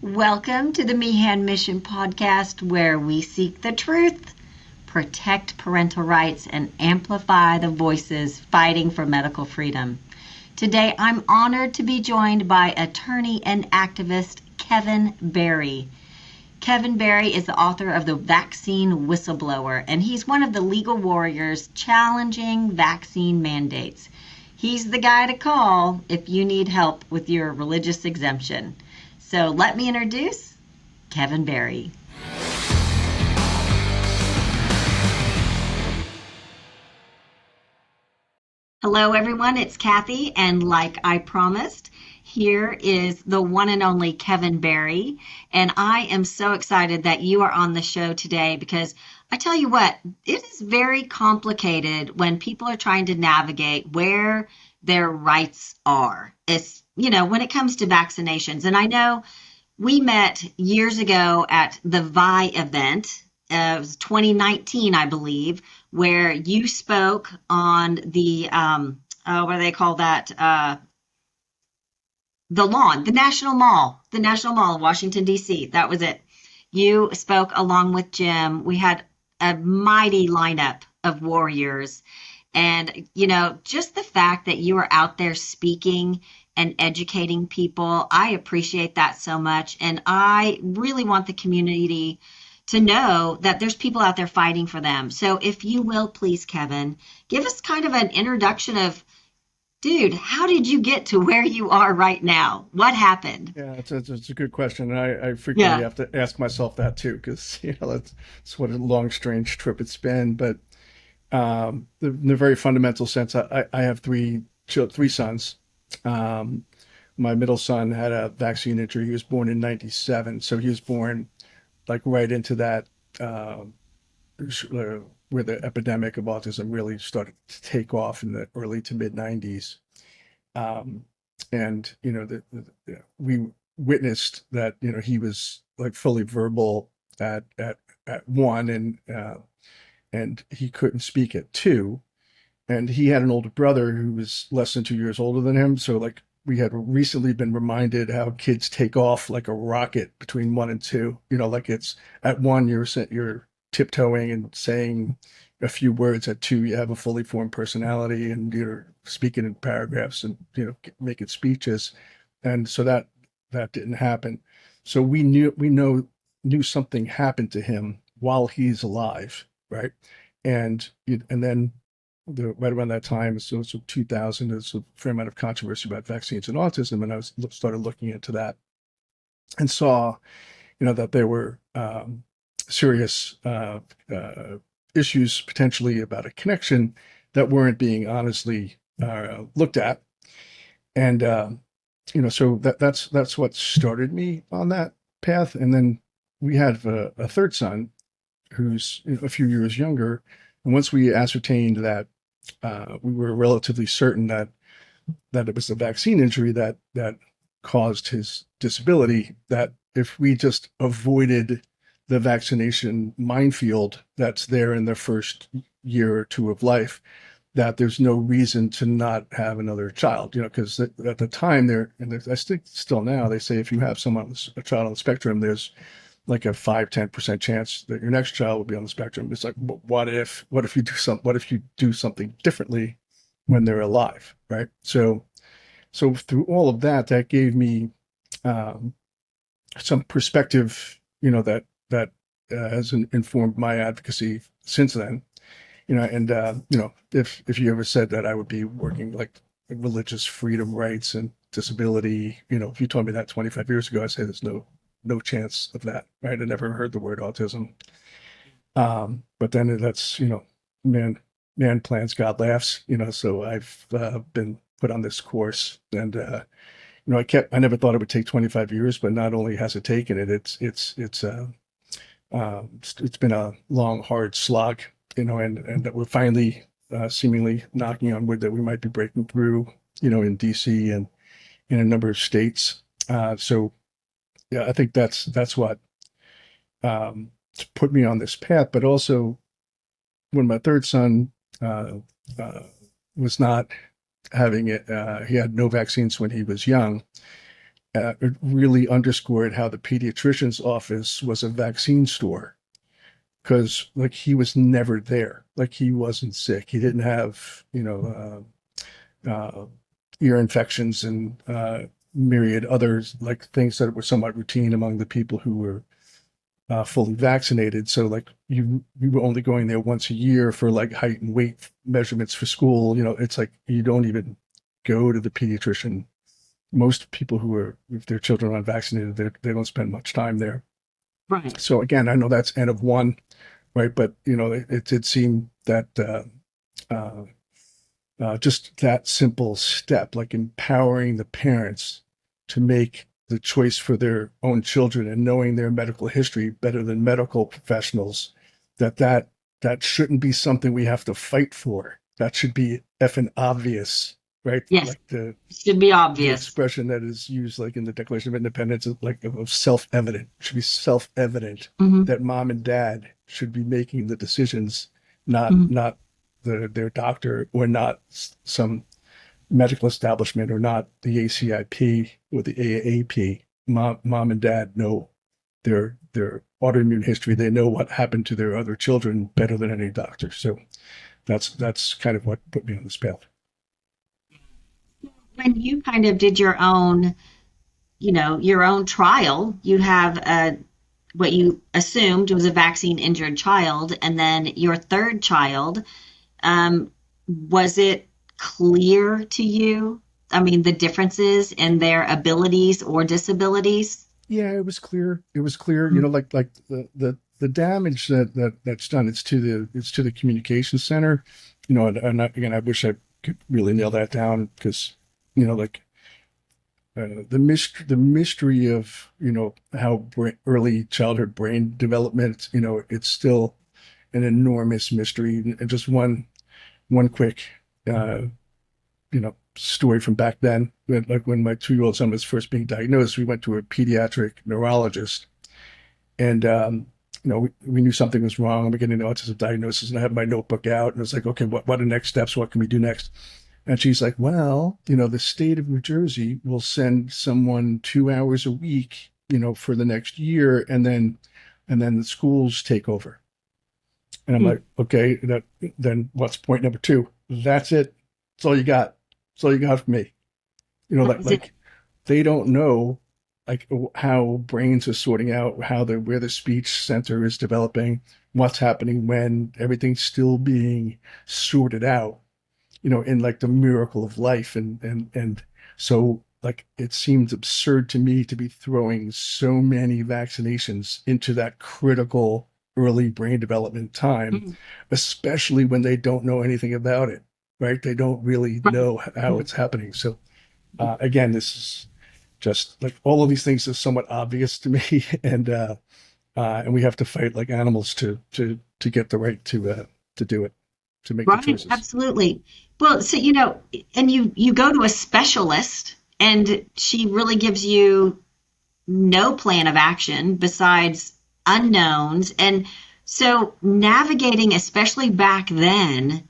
Welcome to the Meehan Mission podcast, where we seek the truth, protect parental rights, and amplify the voices fighting for medical freedom. Today, I'm honored to be joined by attorney and activist kmfbarry. kmfbarry is the author of The Vaccine Whistleblower, and he's one of the legal warriors challenging vaccine mandates. He's the guy to call if you need help with your religious exemption. So let me introduce kmfbarry. Hello, everyone. It's Kathy, and like I promised, here is the one and only kmfbarry. And I am so excited that you are on the show today because I tell you what, it is very complicated when people are trying to navigate where their rights are. It's, when it comes to vaccinations. And I know we met years ago at the VI event. It was 2019, I believe, where you spoke on the, what do they call that? The lawn, the National Mall in Washington, D.C. That was it. You spoke along with Jim. We had a mighty lineup of warriors. And, just the fact that you were out there speaking and educating people, I appreciate that so much. And I really want the community to know that there's people out there fighting for them. So if you will, please, Kevin, give us kind of an introduction of, dude, how did you get to where you are right now? What happened? Yeah, it's a good question. And I frequently have to ask myself that too, because, it's what a long, strange trip it's been. But in a very fundamental sense, I have three sons. My middle son had a vaccine injury. He was born in '97, so he was born like right into that where the epidemic of autism really started to take off in the early to mid '90s. And we witnessed that he was like fully verbal at one, and he couldn't speak at two. And he had an older brother who was less than 2 years older than him. So like we had recently been reminded how kids take off like a rocket between 1 and 2. Like it's at one you're tiptoeing and saying a few words. At two you have a fully formed personality and you're speaking in paragraphs and making speeches. And so that didn't happen. So we knew something happened to him while he's alive, right? And then right around that time, so 2000, there's a fair amount of controversy about vaccines and autism, and I started looking into that and saw, that there were serious issues potentially about a connection that weren't being honestly looked at, and so that's what started me on that path. And then we had a third son who's a few years younger, and once we ascertained that we were relatively certain that it was the vaccine injury that caused his disability, that if we just avoided the vaccination minefield that's there in the first year or two of life, that there's no reason to not have another child, because at the time and I think still now, they say if you have a child on the spectrum, there's like a 5-10% chance that your next child will be on the spectrum. It's like, what if you do something differently when they're alive, right? So through all of that gave me some perspective, that has informed my advocacy since then. And if you ever said that I would be working like religious freedom rights and disability, if you told me that 25 years ago, I'd say there's no chance of that, right? I never heard the word autism. But then that's, man plans, God laughs, so I've been put on this course, and I never thought it would take 25 years, but not only has it taken it, it's been a long, hard slog, and that we're finally seemingly knocking on wood that we might be breaking through, in DC and in a number of states. So yeah, I think that's what put me on this path. But also, when my third son was not having it, he had no vaccines when he was young, it really underscored how the pediatrician's office was a vaccine store, because like he was never there. Like he wasn't sick. He didn't have, ear infections and myriad others, like things that were somewhat routine among the people who were fully vaccinated. So like you were only going there once a year for like height and weight measurements for school. It's like you don't even go to the pediatrician. Most people who are, if their children are unvaccinated, they don't spend much time there. Right. So again, I know that's N of one, right? But it did seem that uh, just that simple step, like empowering the parents to make the choice for their own children and knowing their medical history better than medical professionals, that shouldn't be something we have to fight for. That should be effing obvious, right? Yes. Like the Should be the obvious. expression that is used like in the Declaration of Independence, like of self-evident. It should be self-evident Hmm. that mom and dad should be making the decisions, not Hmm. not their doctor, or not some medical establishment, or not the ACIP or the AAP. Mom and dad know their autoimmune history. They know what happened to their other children better than any doctor. So that's kind of what put me on this path. When you kind of did your own, your own trial, you have what you assumed was a vaccine injured child, and then your third child. Was it clear to you? I mean, the differences in their abilities or disabilities? Yeah, it was clear. It was clear. Mm. Like the damage that's done. It's to the communication center. Again, I wish I could really nail that down, because like the mystery of how early childhood brain development. It's still an enormous mystery. And just one quick uh, story from back then. When my 2-year-old son was first being diagnosed, we went to a pediatric neurologist, and we knew something was wrong. We're getting the autism diagnosis, and I had my notebook out, and it was like, okay, what are the next steps? What can we do next? And she's like, well, the state of New Jersey will send someone 2 hours a week, for the next year, and then the schools take over. And I'm Mm. like, okay, then what's point number two? That's it. That's all you got. That's all you got for me. That Like was it. like they don't know like how brains are sorting out, where the speech center is developing, what's happening when everything's still being sorted out, in like the miracle of life. And so like it seems absurd to me to be throwing so many vaccinations into that critical early brain development time, Mm. especially when they don't know anything about it, right? They don't really Right. know how Mm. it's happening. So again, this is just like all of these things are somewhat obvious to me, and we have to fight like animals to get the right to do it, to make the Right, choices. absolutely. Well, so and you go to a specialist, and she really gives you no plan of action besides unknowns. And so navigating, especially back then,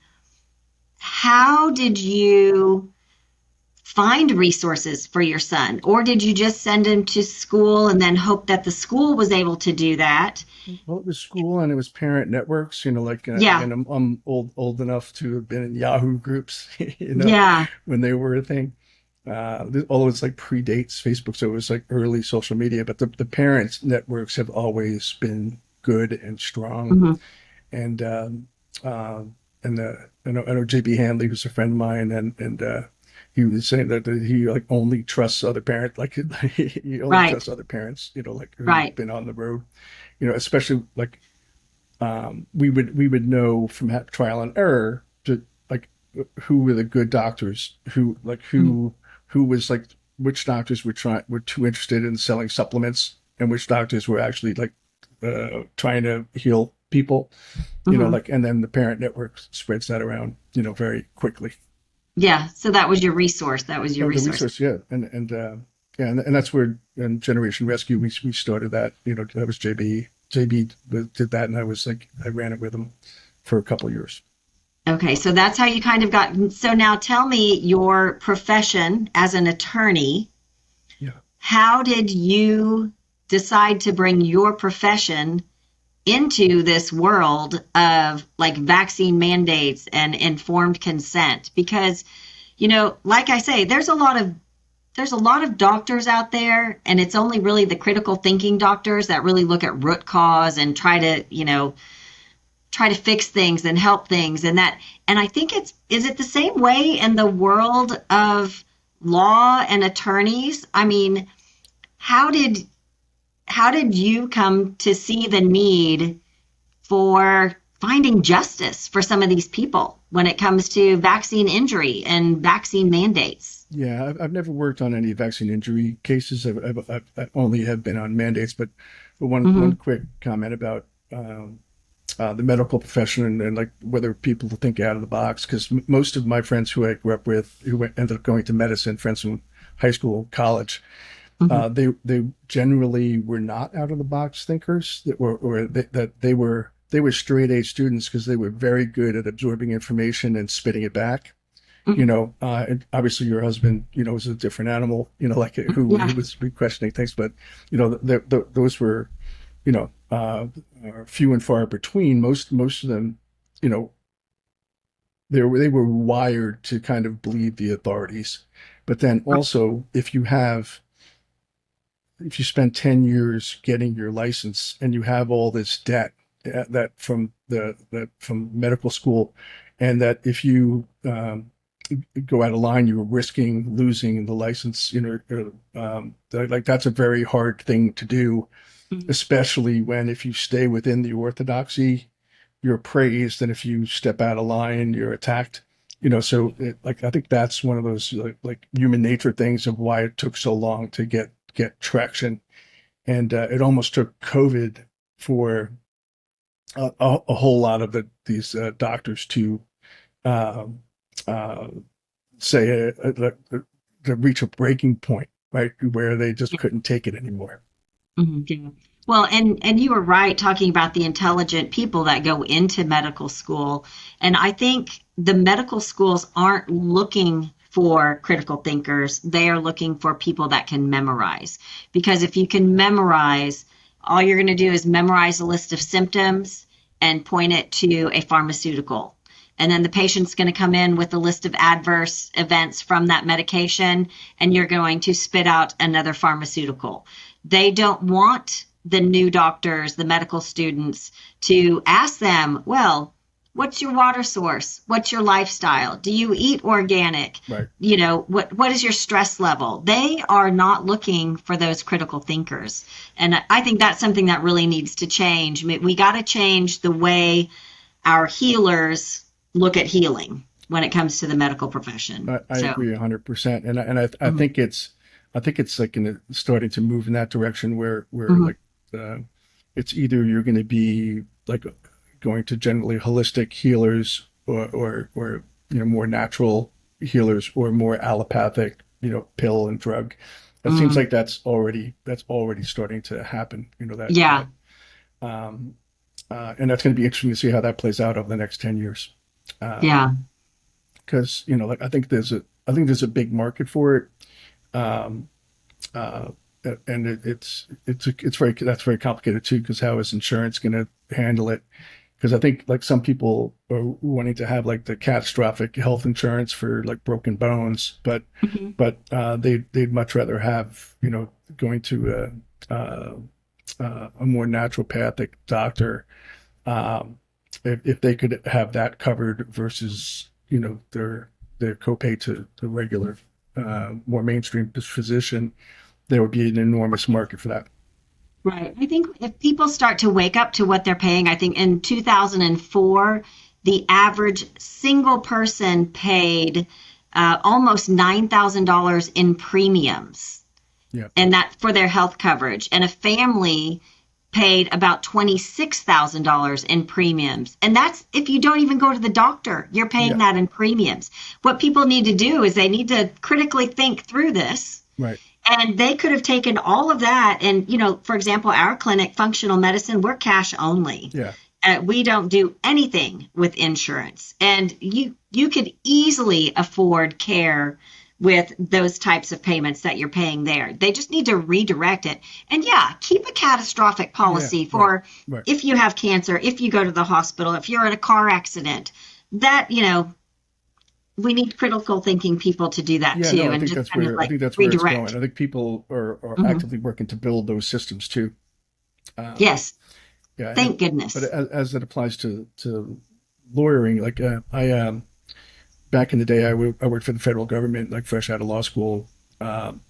how did you find resources for your son? Or did you just send him to school and then hope that the school was able to do that? Well, it was school and it was parent networks. Like Yeah, again, I'm old enough to have been in Yahoo groups, yeah, when they were a thing. Although it's like predates Facebook, so it was like early social media. But the parents networks have always been good and strong. mhm, And I know JB Hanley, who's a friend of mine, and he was saying that he like only trusts other parents, like he only right, trusts other parents, like who've right. been on the road, especially like we would know from trial and error to like who were the good doctors, Mhm, who was like which doctors were too interested in selling supplements, and which doctors were actually like trying to heal people, mhm. and then the parent network spreads that around, very quickly. Yeah, so that was your resource. That was your Oh, the resource. resource, yeah, and yeah, and that's where in Generation Rescue we started that. That was JB. JB did that, and I ran it with him for a couple of years. Okay, so that's how you kind of got. So now tell me your profession as an attorney. Yeah. how did you decide to bring your profession into this world of like vaccine mandates and informed consent? Because, like I say, there's a lot of doctors out there, and it's only really the critical thinking doctors that really look at root cause and try to fix things and help things. And I think is it the same way in the world of law and attorneys? I mean, how did you come to see the need for finding justice for some of these people when it comes to vaccine injury and vaccine mandates? Yeah, I've never worked on any vaccine injury cases. I only have been on mandates. But one Hmm. quick comment about the medical profession and like whether people think out of the box. Because most of my friends who I grew up with, ended up going to medicine, friends from high school, college, Hmm. they generally were not out of the box thinkers. That they were straight A students because they were very good at absorbing information and spitting it back. Hmm. And obviously your husband, was a different animal, like who Yeah. was questioning things. But those were, are few and far between. Most of them, you know, they were wired to kind of believe the authorities. But then also, if you spend 10 years getting your license and you have all this debt, that from medical school, and that if you go out of line, you're risking losing the license. Like that's a very hard thing to do, Mhm. especially when if you stay within the orthodoxy, you're praised, and if you step out of line, you're attacked. Like I think that's one of those like human nature things of why it took so long to get traction, and it almost took COVID for a whole lot of these doctors to um, uh, say to reach a breaking point, right, where they just couldn't take it anymore. Mhm, yeah. Well, and you were right talking about the intelligent people that go into medical school. And I think the medical schools aren't looking for critical thinkers. They are looking for people that can memorize. Because if you can memorize, all you're going to do is memorize a list of symptoms and point it to a pharmaceutical. And then the patient's going to come in with a list of adverse events from that medication, and you're going to spit out another pharmaceutical. They don't want the new doctors, the medical students, to ask them, well, what's your water source? What's your lifestyle? Do you eat organic? Right. What is your stress level? They are not looking for those critical thinkers. And I think that's something that really needs to change. I mean, we got to change the way our healers look at healing when it comes to the medical profession. I So, agree 100%, and I mhm, think it's like starting to move in that direction where mhm, like it's either you're going to be like going to generally holistic healers, or more natural healers, or more allopathic, pill and drug. It seems mhm. like that's already starting to happen. Yeah, Um, and that's going to be interesting to see how that plays out over the next 10 years. yeah, Because like I think there's a big market for it. Um, uh, and it's very that's very complicated too, because how is insurance going to handle it? Because I think like some people are wanting to have like the catastrophic health insurance for like broken bones, but mhm, they'd much rather have going to a more naturopathic doctor, um, if they could have that covered versus their copay to the regular more mainstream physician, there would be an enormous market for that. right. I think if people start to wake up to what they're paying, I think in 2004, the average single person paid almost $9,000 in premiums, Yeah, and that for their health coverage. And a family paid about $26,000 in premiums. And that's if you don't even go to the doctor, you're paying yeah, that in premiums. What people need to do is they need to critically think through this. right, And they could have taken all of that. And, for example, our clinic, functional medicine, we're cash only. yeah, We don't do anything with insurance. And you could easily afford care with those types of payments that you're paying there. They just need to redirect it. And yeah, keep a catastrophic Yeah, policy right, for right. if you have cancer, if you go to the hospital, if you're in a car accident, that, we need critical thinking people to do that Yeah, too no, and just kind of I like think that's where it's going. redirect. I think people are Hmm. actively working to build those systems too. Um, Yes, yeah, thank but goodness. as it applies to lawyering, like I back in the day, I worked for the federal government, like fresh out of law school, and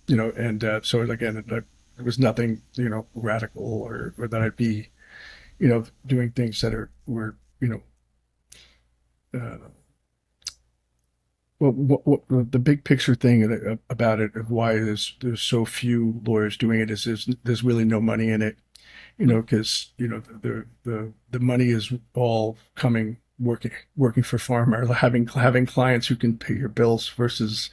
so again, there was nothing, radical or that I'd be, doing things that were, uh, well, the big picture thing about it of why there's so few lawyers doing it is there's really no money in it, because the money is all coming working for pharma, or having clients who can pay your bills versus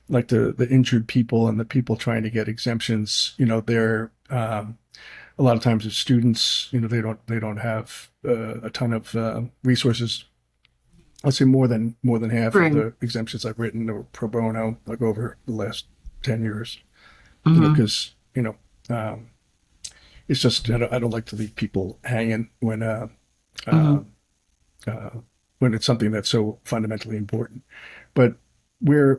like the injured people and the people trying to get exemptions. They're a lot of times as students, they don't have a ton of resources. I'd say more than half of True. the exemptions I've written are pro bono, like over the last 10 years. Hmm. Because um, it's just I don't like to leave people hanging uh, Hmm. uh, when it's something that's so fundamentally important. But where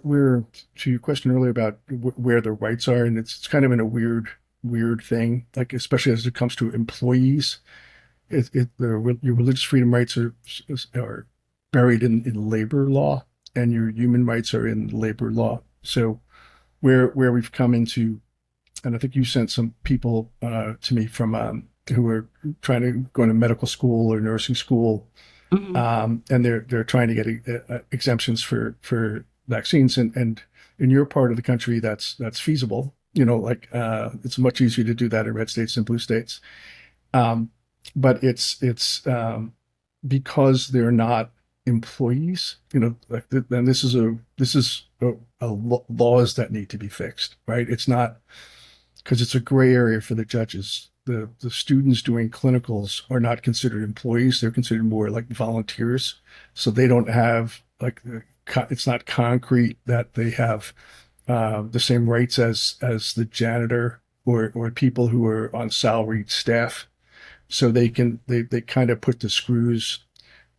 to your question earlier about where the rights are, and it's kind of in a weird thing, like especially as it comes to employees. Your religious freedom rights are buried in labor law, and your human rights are in labor law. So where we've come into, and I think you sent some people to me from who are trying to go into medical school or nursing school, Hmm. and they're trying to get exemptions for vaccines, and in your part of the country that's feasible. Like it's much easier to do that in red states than blue states. Um, but it's because they're not employees. Like and this is laws that need to be fixed, right? It's not because it's a gray area for the judges. The students doing clinicals are not considered employees; they're considered more like volunteers. So they don't have like it's not concrete that they have the same rights as the janitor or people who are on salaried staff. So they kind of put the screws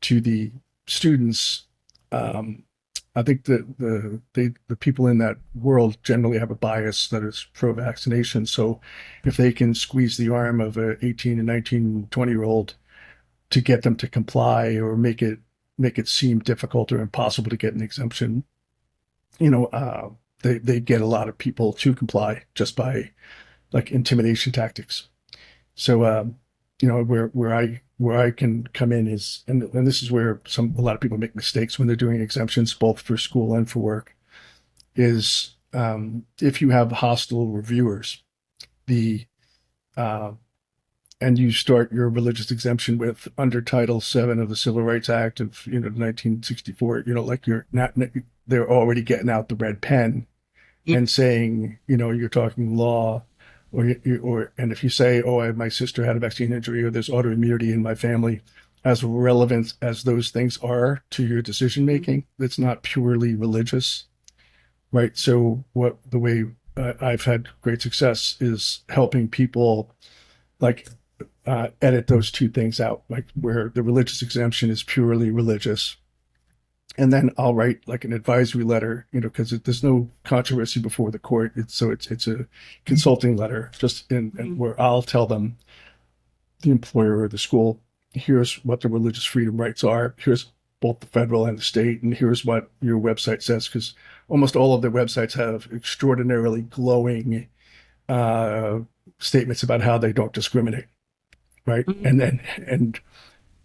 to the students. Um, I think that the people in that world generally have a bias that is pro-vaccination. So if they can squeeze the arm of a 18 and 19, 20-year-old to get them to comply or make it seem difficult or impossible to get an exemption, they get a lot of people to comply just by like intimidation tactics. So, where I can come in is, and this is where a lot of people make mistakes when they're doing exemptions, both for school and for work, is if you have hostile reviewers, the uh, and you start your religious exemption with under Title VII of the Civil Rights Act of 1964, like you're not, they're already getting out the red pen Yeah. and saying, you're talking law, and if you say, oh, my sister had a vaccine injury, or there's autoimmunity in my family, as relevant as those things are to your decision making, it's not purely religious, right? So the way I've had great success is helping people like edit those two things out, like where the religious exemption is purely religious, and then I'll write like an advisory letter, because there's no controversy before the court. It's a consulting letter, just in Mhm. where I'll tell them, the employer or the school, here's what the religious freedom rights are. Here's both the federal and the state, and here's what your website says, because almost all of their websites have extraordinarily glowing uh, statements about how they don't discriminate, right? And Mhm. then and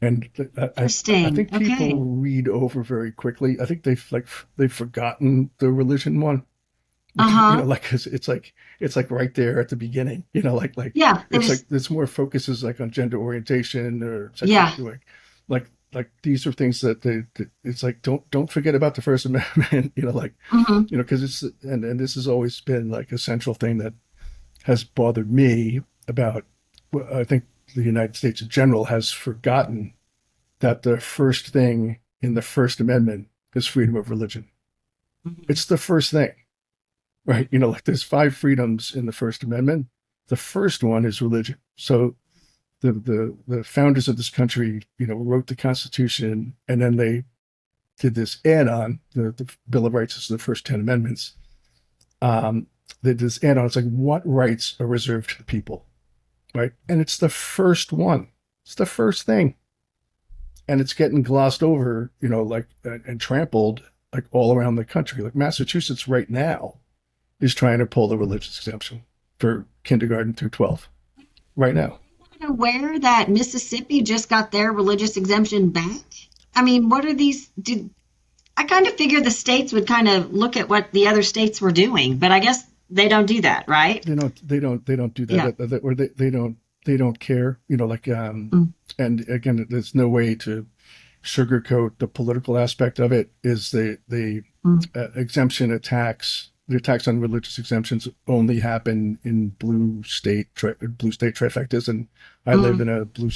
I Interesting. think people Okay. read over very quickly. I think they've forgotten the religion one, Uh-huh. like it's like right there at the beginning. Yeah, they It's like just it's more focuses like on gender orientation or sexual, yeah. like these are things that it's like don't forget about the First Amendment. Hmm. Because it's and this has always been like a central thing that has bothered me about. Well, I think the United States in general has forgotten that the first thing in the First Amendment is freedom of religion. Hmm. It's the first thing. right? Like there's five freedoms in the First Amendment. The first one is religion. So the founders of this country, wrote the Constitution, and then they did this add-on. The Bill of Rights is the first 10 amendments. They did this add-on. It's like, what rights are reserved to the people, right? And it's the first one. It's the first thing, and it's getting glossed over, like and trampled like all around the country. Like Massachusetts right now is trying to pull the religious exemption for kindergarten through 12 right now. Aware that Mississippi just got their religious exemption back? I mean, what are these? I kind of figured the states would kind of look at what the other states were doing, but I guess they don't do that, right? They don't do Yeah. that, or they don't care, Mm, and again, there's no way to sugarcoat the political aspect of it. Is the mm, exemption attacks, the attacks on religious exemptions only happen in blue state trifectas, and I live mm. in a blue.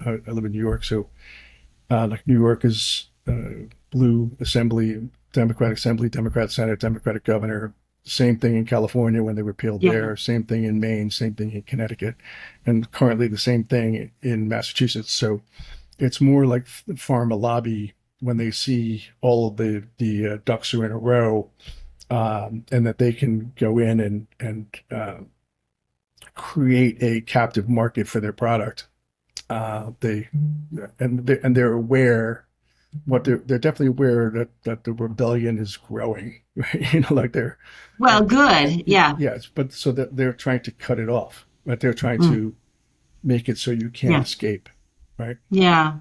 I live in New York, so like New York is blue assembly, Democratic assembly, Democrat Senate, Democratic governor. Same thing in California when they repealed Yeah. there. Same thing in Maine. Same thing in Connecticut, and currently the same thing in Massachusetts. So it's more like the pharma lobby when they see all of the ducks are in a row, and that they can go in and create a captive market for their product. They're aware, they're definitely aware that the rebellion is growing, right? Like they're Well, good. Yeah. yes, but so that they're trying to cut it off, but they're trying Mm, to make it so you can't yeah. escape, right? Yeah.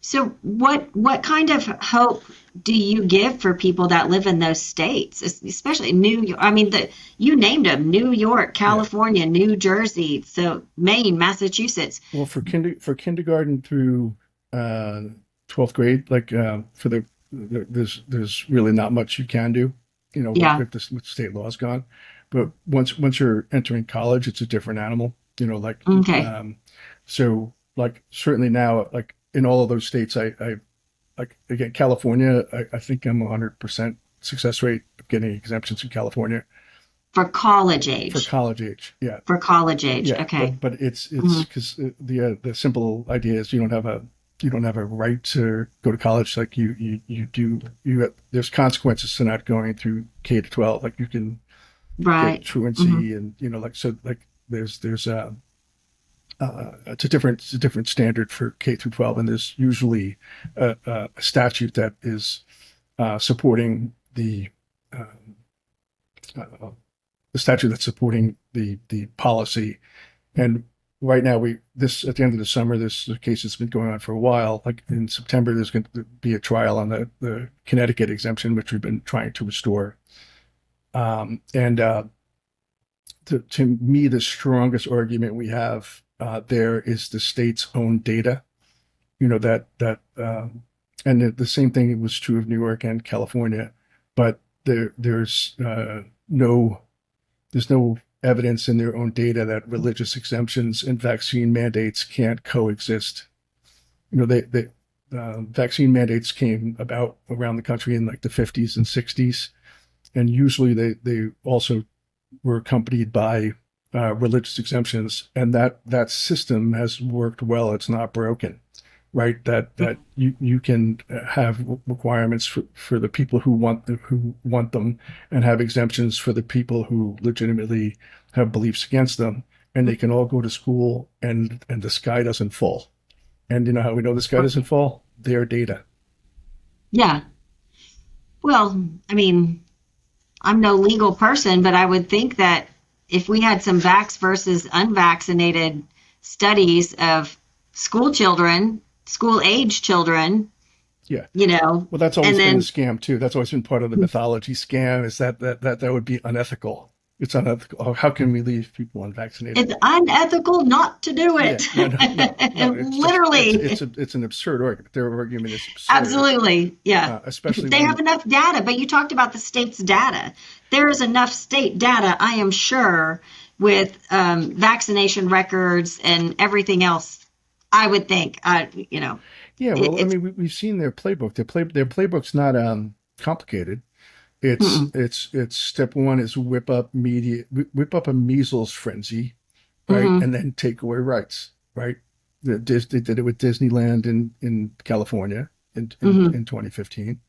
So what kind of hope do you give for people that live in those states, especially New York? I mean, you named them: New York, Yeah. California, New Jersey, so Maine, Massachusetts. Well, for kindergarten through uh, 12th grade, like there's really not much you can do, Yeah. with state laws gone. But once you're entering college, it's a different animal, like Okay. so like certainly now, like in all of those states, I like again California, I think I'm 100% success rate of getting exemptions in California For college for age. college age. Yeah, For college age. yeah, Okay. but it's Mhm. because the simple idea is you don't have a right to go to college. Like you do, there's consequences to not going through K to 12. Like you can get Right. Hmm. truancy, and like so like there's it's a different standard for K through 12, and there's usually a statute that is supporting uh, the statute that's supporting the policy. And right now, we this at the end of the summer, this case has been going on for a while. Like in September, there's going to be a trial on the Connecticut exemption, which we've been trying to restore. And to me, the strongest argument we have there is the state's own data. And the same thing was true of New York and California, but no there's no evidence in their own data that religious exemptions and vaccine mandates can't coexist. They vaccine mandates came about around the country in like the 50s and 60s, and usually they also were accompanied by religious exemptions, and that system has worked well. It's not broken, right? That you can have requirements for the people who want them, and have exemptions for the people who legitimately have beliefs against them, and they can all go to school, and the sky doesn't fall. And you know how we know the sky doesn't fall? Their data. Yeah. Well, I mean, I'm no legal person, but I would think that if we had some vax versus unvaccinated studies of school children, school age children, Yeah. you know, Well, that's and always been the then scam too. That's always been part of the mythology scam, is that would be unethical. It's unethical. Oh, how can we leave people unvaccinated? it's unethical not to do Yeah, it. no, no, no, no. It's just Literally. it's an absurd argument. Their argument is absurd, Absolutely. Yeah. especially They have when enough data, but you talked about the state's data. There is enough state data, I am sure, with vaccination records and everything else. I would think, yeah. Well, I it's mean, we've seen their playbook. Their playbook's not complicated. Mm-mm. It's step one is whip up a measles frenzy, right? Mm-hmm. And then take away rights, right? They did it with Disneyland in California Mm-hmm. in 2015.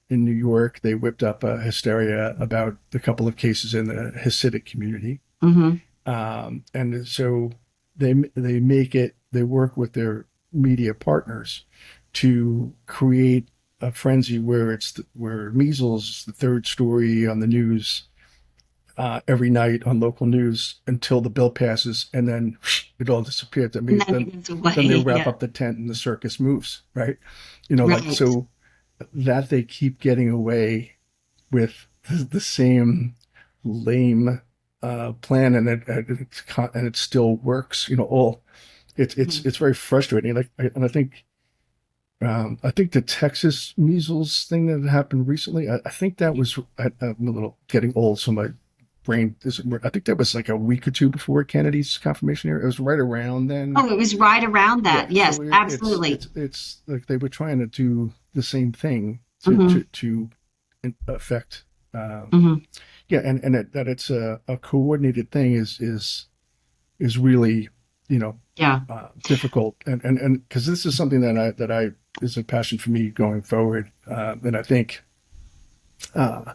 In New York, they whipped up a hysteria about a couple of cases in the Hasidic community. Mm-hmm. And so they work with their media partners to create a frenzy where where measles is the third story on the news every night on local news until the bill passes, and then it all disappears. I And mean, then it goes then they away. wrap Yeah. up the tent and the circus moves, right? You know, like Right. so that they keep getting away with the same lame plan, and it still works. You know, all Mm-hmm. it's very frustrating. And I think the Texas measles thing that happened recently. I think that was I'm a little getting old, so my brain isn't. I think that was like a week or two before Kennedy's confirmation era. It was right around then. Oh, it was right around Yeah, that. Yes, so absolutely. it's like they were trying to do the same thing Mm-hmm. to affect. Mm-hmm. Yeah, and that it's a coordinated thing is really, you know, Yeah. difficult, and because this is something that I is a passion for me going forward, and uh,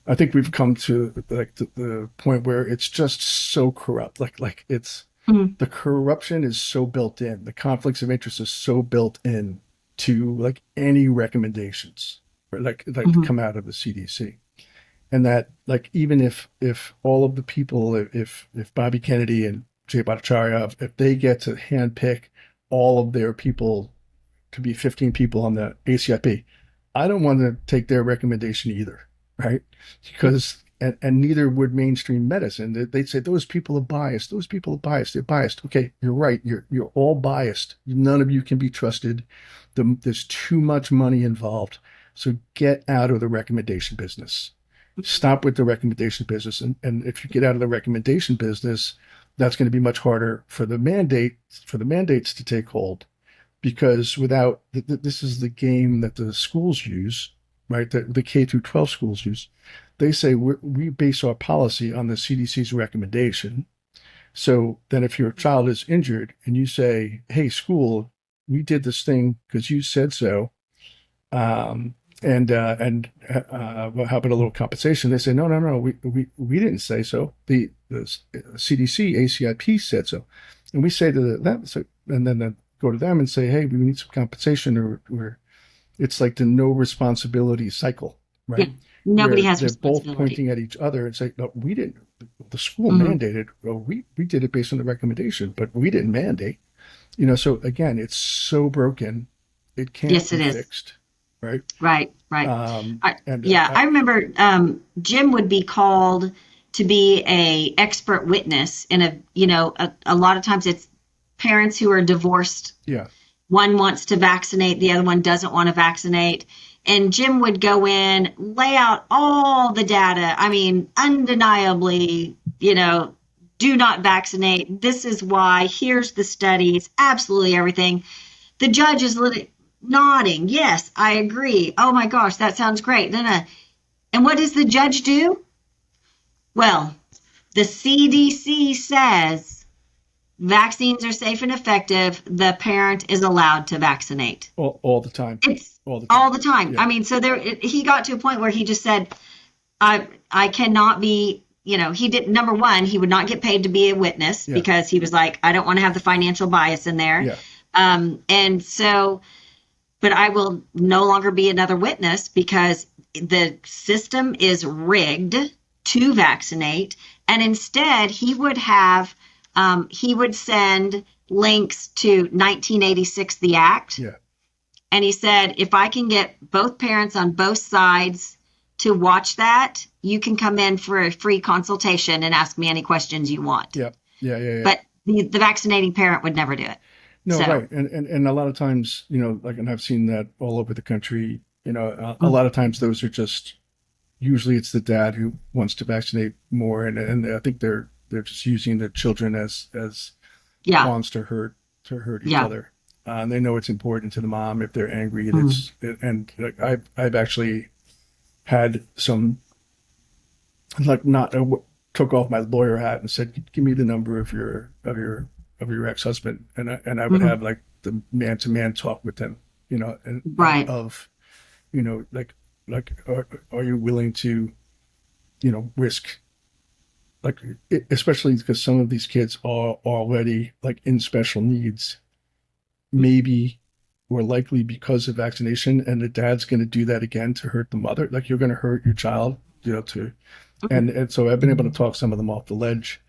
I think we've come to like the point where it's just so corrupt, like it's Mm-hmm. the corruption is so built in, the conflicts of interest is so built in to like any recommendations or like Mm-hmm. come out of the CDC, and that like even if all of the people if Bobby Kennedy and Jay Bhattacharya if they get to handpick all of their people to be 15 people on the ACIP, I don't want to take their recommendation either, right? Because and neither would mainstream medicine. They'd say those people are biased. Those people are biased. They're biased. Okay, you're right. You're all biased. None of you can be trusted. There's too much money involved. So get out of the recommendation business. Stop with the recommendation business. And if you get out of the recommendation business, that's going to be much harder for the mandates to take hold, because without this is the game that the schools use, right? The K through 12 schools use. They say we base our policy on the CDC's recommendation. So then, if your child is injured and you say, "Hey, school, we did this thing because you said so," um, well, how about a little compensation? They say, "No, no, no, we didn't say so. The CDC ACIP said so," and we say to them, so, and then go to them and say, "Hey, we need some compensation," or it's like the no responsibility cycle, Yeah. right? Nobody Where has they're both responsibility. pointing at each other and say, "No, we didn't. The school Mm-hmm. mandated. Well, we did it based on the recommendation, but we didn't mandate." You know, so again, it's so broken, it can't Yes, be it is. fixed, right? Right, right. And Yeah, I remember Jim would be called to be a expert witness in a lot of times it's parents who are divorced. yeah, One wants to vaccinate, the other one doesn't want to vaccinate. And Jim would go in, lay out all the data. I mean, undeniably, do not vaccinate. This is why. Here's the studies, absolutely everything. The judge is nodding. Yes, I agree. Oh my gosh, that sounds great. No, no. And what does the judge do? Well, the CDC says vaccines are safe and effective. The parent is allowed to vaccinate. all the time, It's all the time. all the time. Yeah, I mean, so he got to a point where he just said, I cannot be, he did number one, he would not get paid to be a witness yeah, because he was like, I don't want to have the financial bias in there. yeah, And so, but I will no longer be another witness because the system is rigged to vaccinate. And instead, he would send links to 1986, the act. yeah, And he said, if I can get both parents on both sides to watch that, you can come in for a free consultation and ask me any questions you want. yeah, yeah. But the vaccinating parent would never do it. No, So, right, and a lot of times, you know, like, and I've seen that all over the country. You know, a mm, lot of times those are just usually it's the dad who wants to vaccinate more, and I think they're just using the children as yeah, pawns to hurt each yeah. other. And they know it's important to the mom if they're angry, and Mm, it's and like, I've actually had some, like, not took off my lawyer hat and said, "Give me the number of your ex-husband," and I would Hmm. have like the man-to-man talk with him, and Right. of, like are you willing to, risk, like, especially because some of these kids are already like in special needs, maybe, or likely because of vaccination, and the dad's going to do that again to hurt the mother. Like, you're going to hurt your child, to Mhm. and so I've been able to talk some of them off the ledge,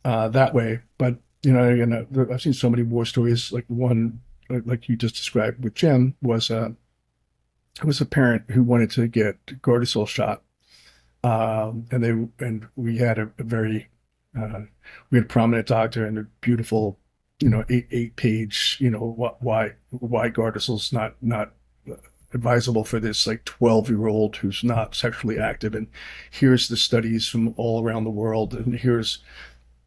that way. But, again, I've seen so many war stories. Like one, like you just described with Jim, was a parent who wanted to get Gardasil shot, and we had a very, uh, we had a prominent doctor and a beautiful, eight page, why Gardasil's not advisable for this like 12-year-old who's not sexually active, and here's the studies from all around the world, and here's,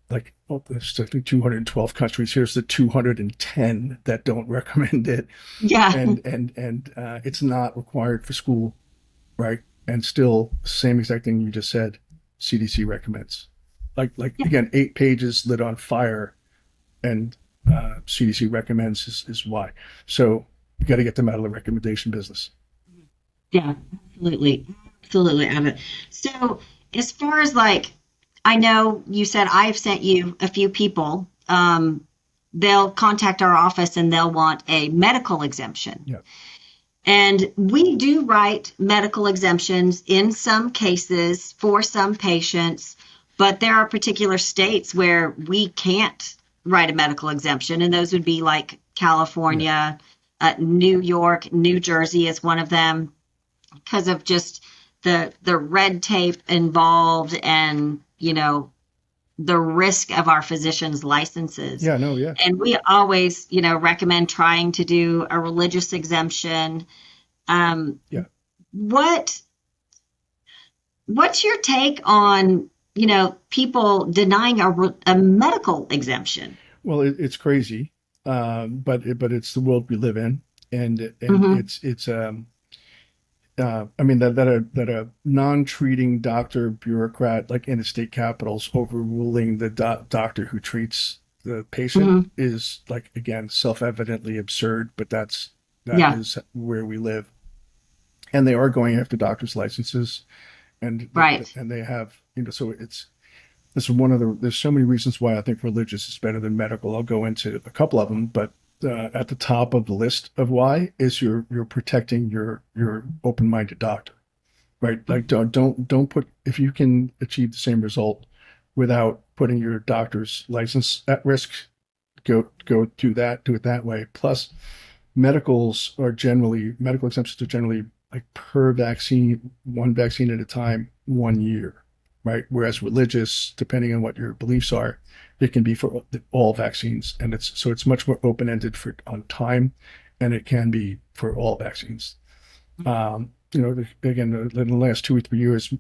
like, oh, there's, I think, 212 countries. Here's the 210 that don't recommend it, Yeah. and it's not required for school, right? And still, same exact thing you just said, CDC recommends. Like Yeah. again, 8 pages lit on fire, and CDC recommends is why. So you got to get them out of the recommendation business. Yeah. Absolutely. Absolutely. Evan. So, as far as like, I know you said I've sent you a few people. They'll contact our office and they'll want a medical exemption. Yeah, And we do write medical exemptions in some cases for some patients, but there are particular states where we can't write a medical exemption, and those would be like yeah, California, New York, New Jersey is one of them, because of just the red tape involved, and the risk of our physicians' licenses. yeah. No, yeah, And we always recommend trying to do a religious exemption. um, yeah. what what's your take on people denying a medical exemption? Well, it's crazy, but it's the world we live in, and Hmm. it's I mean, that a non-treating doctor bureaucrat, like in the state capitals, overruling the doctor who treats the patient Hmm. is, like, again, self-evidently absurd. But that Yeah. is where we live, and they are going after doctors' licenses, Right. and they have, so this is one of the there's so many reasons why I think religious is better than medical. I'll go into a couple of them, but at the top of the list of why is you're protecting your open-minded doctor, right? Like, don't put, if you can achieve the same result without putting your doctor's license at risk, go do it that way. Plus, medical exemptions are generally like per vaccine, one vaccine at a time, 1 year, right? Whereas religious, depending on what your beliefs are, it can be for all vaccines, and it's much more open ended for on time, and it can be for all vaccines. Again, in the last 2 or 3 years,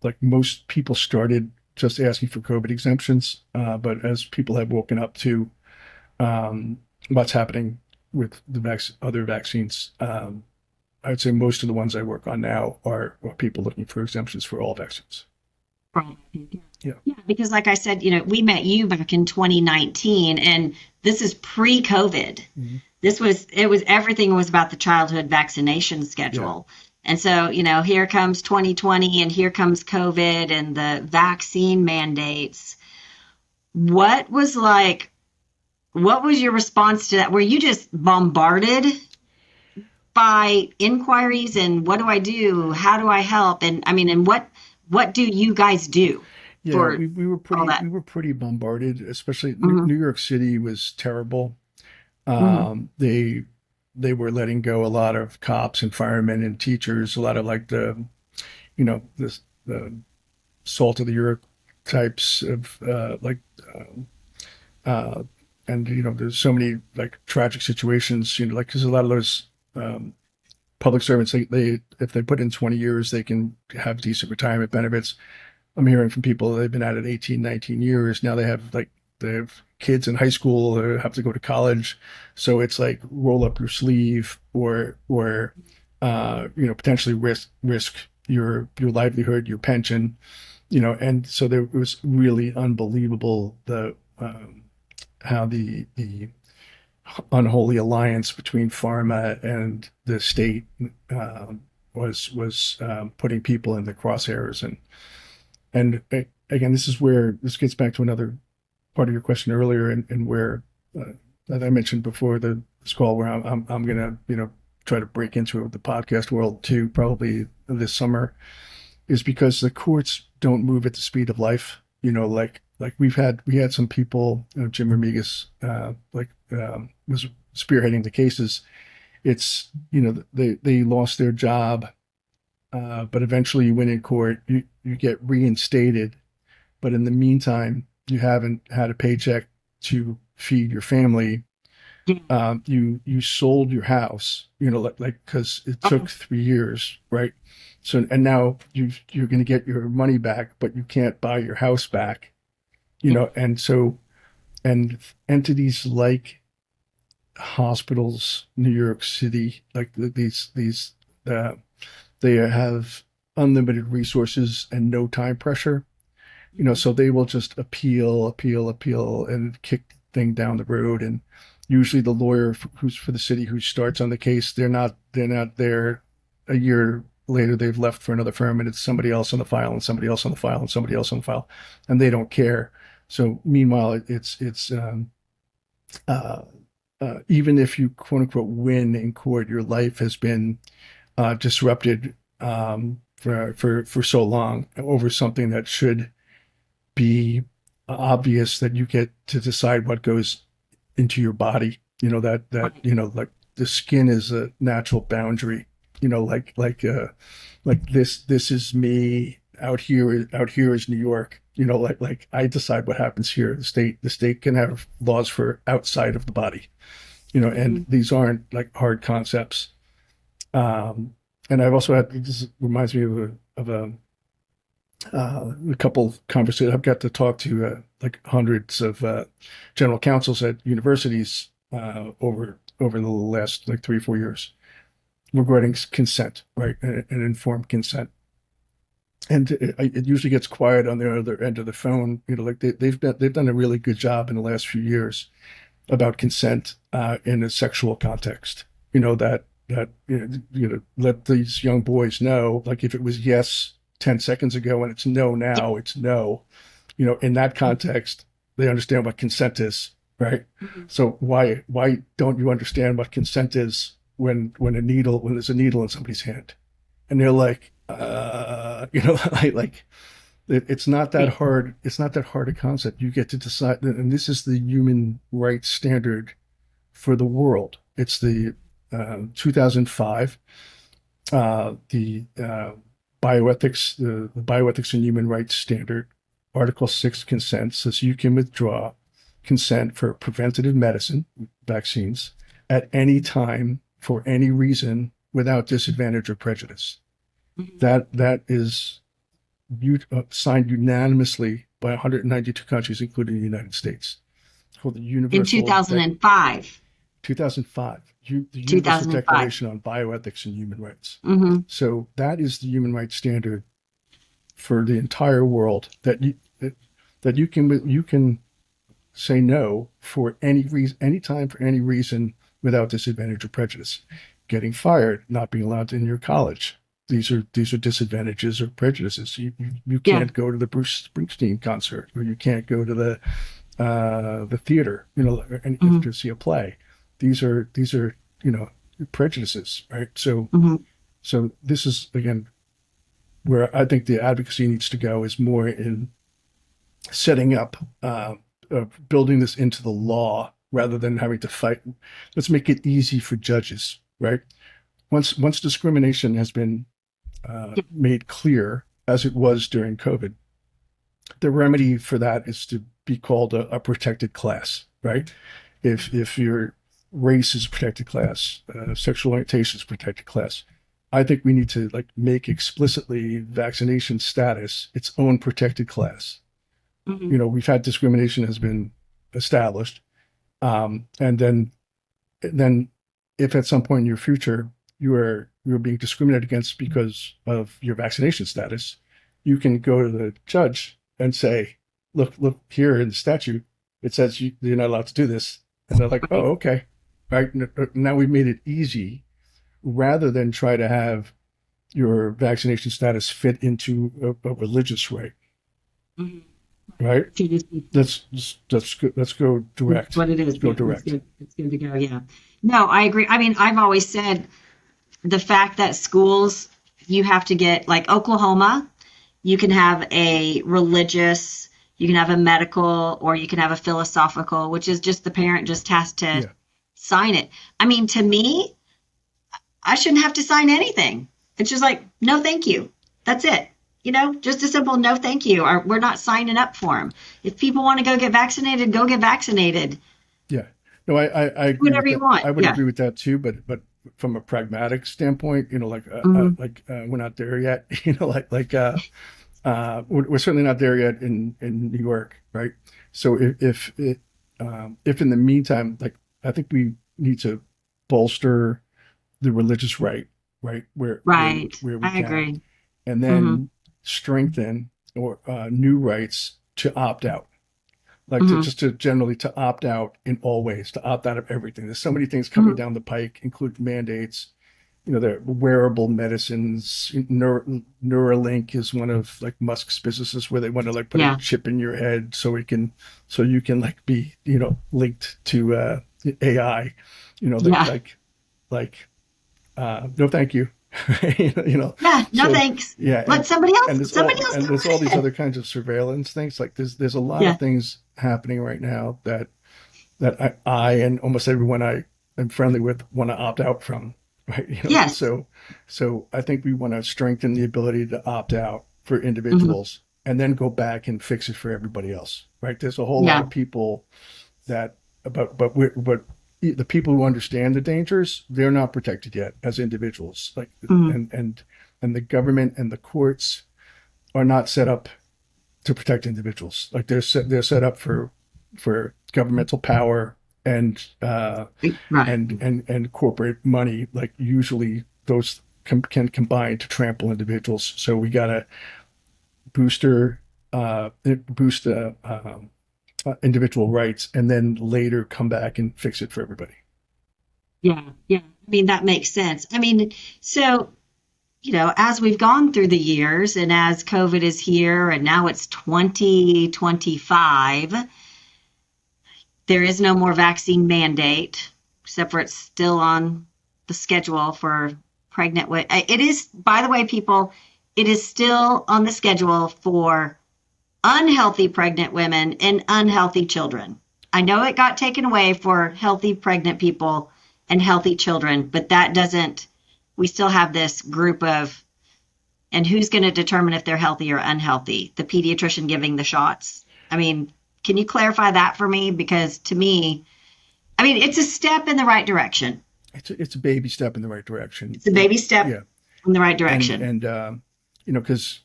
like, most people started just asking for COVID exemptions, but as people have woken up to, um, what's happening with other vaccines, I'd say most of the ones I work on now are people looking for exemptions for all vaccines. Right. Yeah. Yeah, because like I said, we met you back in 2019, and this is pre-COVID. Mhm. Everything was about the childhood vaccination Yeah. schedule. And so, here comes 2020 and here comes COVID and the vaccine mandates. What was like, what was your response to that? Were you just bombarded by inquiries, and what do I do? How do I help? And I mean, and what do you guys do Yeah, for we were all pretty that? we were pretty bombarded, especially Hmm. New York City was terrible. Hmm. They were letting go a lot of cops and firemen and teachers, a lot of, like, the salt of the earth types of, uh, and, there's so many, like, tragic situations, like, because a lot of those, public servants, they if they put in 20 years, they can have decent retirement benefits. I'm hearing from people, they've been at it 18, 19 years. Now they have kids in high school or have to go to college. So it's like, roll up your sleeve, or potentially risk your livelihood, your pension, and so there it was really unbelievable how the unholy alliance between pharma and the state was putting people in the crosshairs, and again, this is where this gets back to another part of your question earlier, and where that I mentioned before this call, where I'm gonna try to break into the podcast world too, probably this summer, is because the courts don't move at the speed of life. Like we had some people, Jim Rodriguez, was spearheading the cases. It's they lost their job, but eventually you win in court, you get reinstated, but in the meantime you haven't had a paycheck to feed your family. Yeah. You sold your house, like because it Oh, took 3 years, right? So and now you're going to get your money back, but you can't buy your house back, yeah. and so and entities like hospitals, New York City, like these uh, they have unlimited resources and no time pressure, Mhm. so they will just appeal, and kick the thing down the road. And usually the lawyer who's for the city who starts on the case, they're not there a year later. They've left for another firm, and it's somebody else on the file, and somebody else on the file, and somebody else on the file, and they don't care. So meanwhile, it's uh, even if you quote unquote win in court, your life has been disrupted for so long over something that should be obvious, that you get to decide what goes into your body. Right. Like the skin is a natural boundary. Like this is me. Out here is New York. Like I decide what happens here. The state can have laws for outside of the body. And Mhm. these aren't like hard concepts. Um, and I've also had, this reminds me of a couple conversations. I've got to talk to like hundreds of general counsels at universities over the last like 3 or 4 years regarding consent, right, and informed consent. And it usually gets quiet on the other end of the phone. Like they've done a really good job in the last few years about consent in a sexual context. That let these young boys know, like if it was yes 10 seconds ago and it's no Yeah. now, it's no. In that context, they understand what consent is, right? Mhm. So why don't you understand what consent is when there's a needle in somebody's hand, and they're like, like it's not that Yeah. hard. It's not that hard a concept. You get to decide, and this is the human rights standard for the world. It's the 2005, the the bioethics and human rights standard, Article 6 consent says you can withdraw consent for preventative medicine, vaccines, at any time for any reason without disadvantage or prejudice. Mhm. That is signed unanimously by 192 countries, including the United States, called the In Universal 2005. 2005, the Universal 2005. Declaration on Bioethics and Human Rights. Mm-hmm. So that is the human rights standard for the entire world, that you can say no for any reason, anytime, for any reason, without disadvantage or prejudice. Getting fired, not being allowed in your college. These are disadvantages or prejudices. You Yeah. can't go to the Bruce Springsteen concert, or you can't go to the theater, and Mm-hmm. to see a play. These are prejudices, right? So Mm-hmm. so this is again where I think the advocacy needs to go, is more in setting up, building this into the law rather than having to fight. Let's make it easy for judges, right? Once discrimination has been Yeah. made clear, as it was during COVID, the remedy for that is to be called a protected class, right? If your race is a protected class, sexual orientation is a protected class, I think we need to like make explicitly vaccination status its own protected class. Mm-hmm. We've had discrimination has been established, and then if at some point in your future you're being discriminated against because of your vaccination status, you can go to the judge and say, look here in the statute, it says you're not allowed to do this. And they're like, oh, Right. okay. Right. Now we've made it easy rather than try to have your vaccination status fit into a religious right. Mhm. Right. To just Let's go, let's go That's direct. what it is. Let's go Yeah, it's direct. good. It's good to go. Yeah. No, I agree. I mean, I've always said the fact that schools, you have to get like Oklahoma, you can have a religious, you can have a medical, or you can have a philosophical, which is just the parent just has to Yeah. sign it. I mean, to me, I shouldn't have to sign anything. It's just like, no, thank you. That's it. Just a simple no, thank you. Or we're not signing up for them. If people want to go get vaccinated. Yeah. No, I Do agree with whatever you that. want. I would Yeah. agree with that too, but from a pragmatic standpoint, Hmm. we're not there yet. We're certainly not there yet in New York, right? So if in the meantime, like I think we need to bolster the religious right, Right. where we I can, agree. and Hmm. then strengthen or new rights to opt out, like to Hmm. just to generally to opt out in all ways, to opt out of everything. There's so many things coming Hmm. down the pike, including mandates. The wearable medicines. Neuralink is one of like Musk's businesses where they want to like put a Yeah. chip in your head so you can like be linked to AI. You know, like Yeah. like like no, thank you. Yeah. No So thanks. yeah, Let somebody else. and Somebody else go there's all right these ahead. other kinds of surveillance things. Like there's a lot of Yeah. things happening right now that I and almost everyone I am friendly with want to opt out from. Right. Yes. So I think we want to strengthen the ability to opt out for Hmm. individuals and then go back and fix it for everybody else. Right. There's a whole lot Yeah. of people that, but the people who understand the dangers, they're not protected yet as individuals. Like, Hmm. and the government and the courts are not set up to protect individuals. Like they're set up for governmental power and Right. and corporate money. Like usually those can combine to trample individuals. So we got to booster boost individual rights and then later come back and fix it for everybody. Yeah. Yeah. I mean, that makes sense. I mean, so, as we've gone through the years and as COVID is here and now it's 2025, there is no more vaccine mandate, except for it's still on the schedule for pregnant women. It is, by the way, people, it is still on the schedule for unhealthy pregnant women and unhealthy children. I know it got taken away for healthy pregnant people and healthy children, but that doesn't, we still have this group of, and who's going to determine if they're healthy or unhealthy? The pediatrician giving the shots. I mean, can you clarify that for me? Because to me, I mean, it's a step in the right direction. It's a baby step in the right direction. It's a baby step Yeah, in the right and direction. because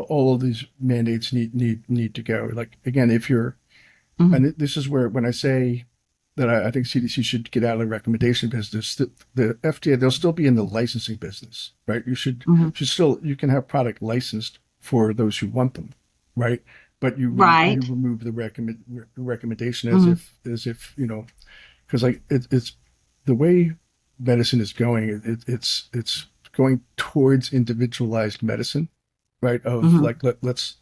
all of these mandates need to go. Like again, if you're Hmm. and this is where when I say that I think CDC should get out of the recommendation business, the FDA they'll still be in the licensing business, right? Hmm. You can have product licensed for those who want them, right? But you Right. remove the recommendation Hmm. as if because like it's the way medicine is going. It's going towards individualized medicine, right? Of Hmm. like let's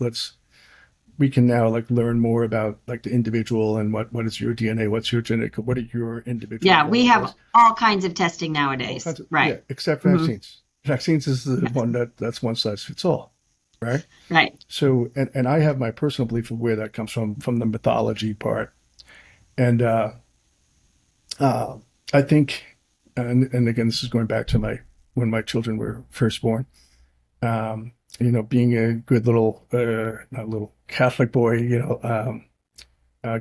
we can now like learn more about like the individual and what is your DNA, what's your genetic, what are your individual Yeah, we have variables, all kinds of testing all nowadays. kinds of Right. yeah, except Hmm. vaccines. Vaccines is the Yes. one that's one size fits all, right? Right. So and I have my personal belief of where that comes from the mythology part, and uh, I think, and again this is going back to my when my children were first born. Being a good little not little Catholic boy,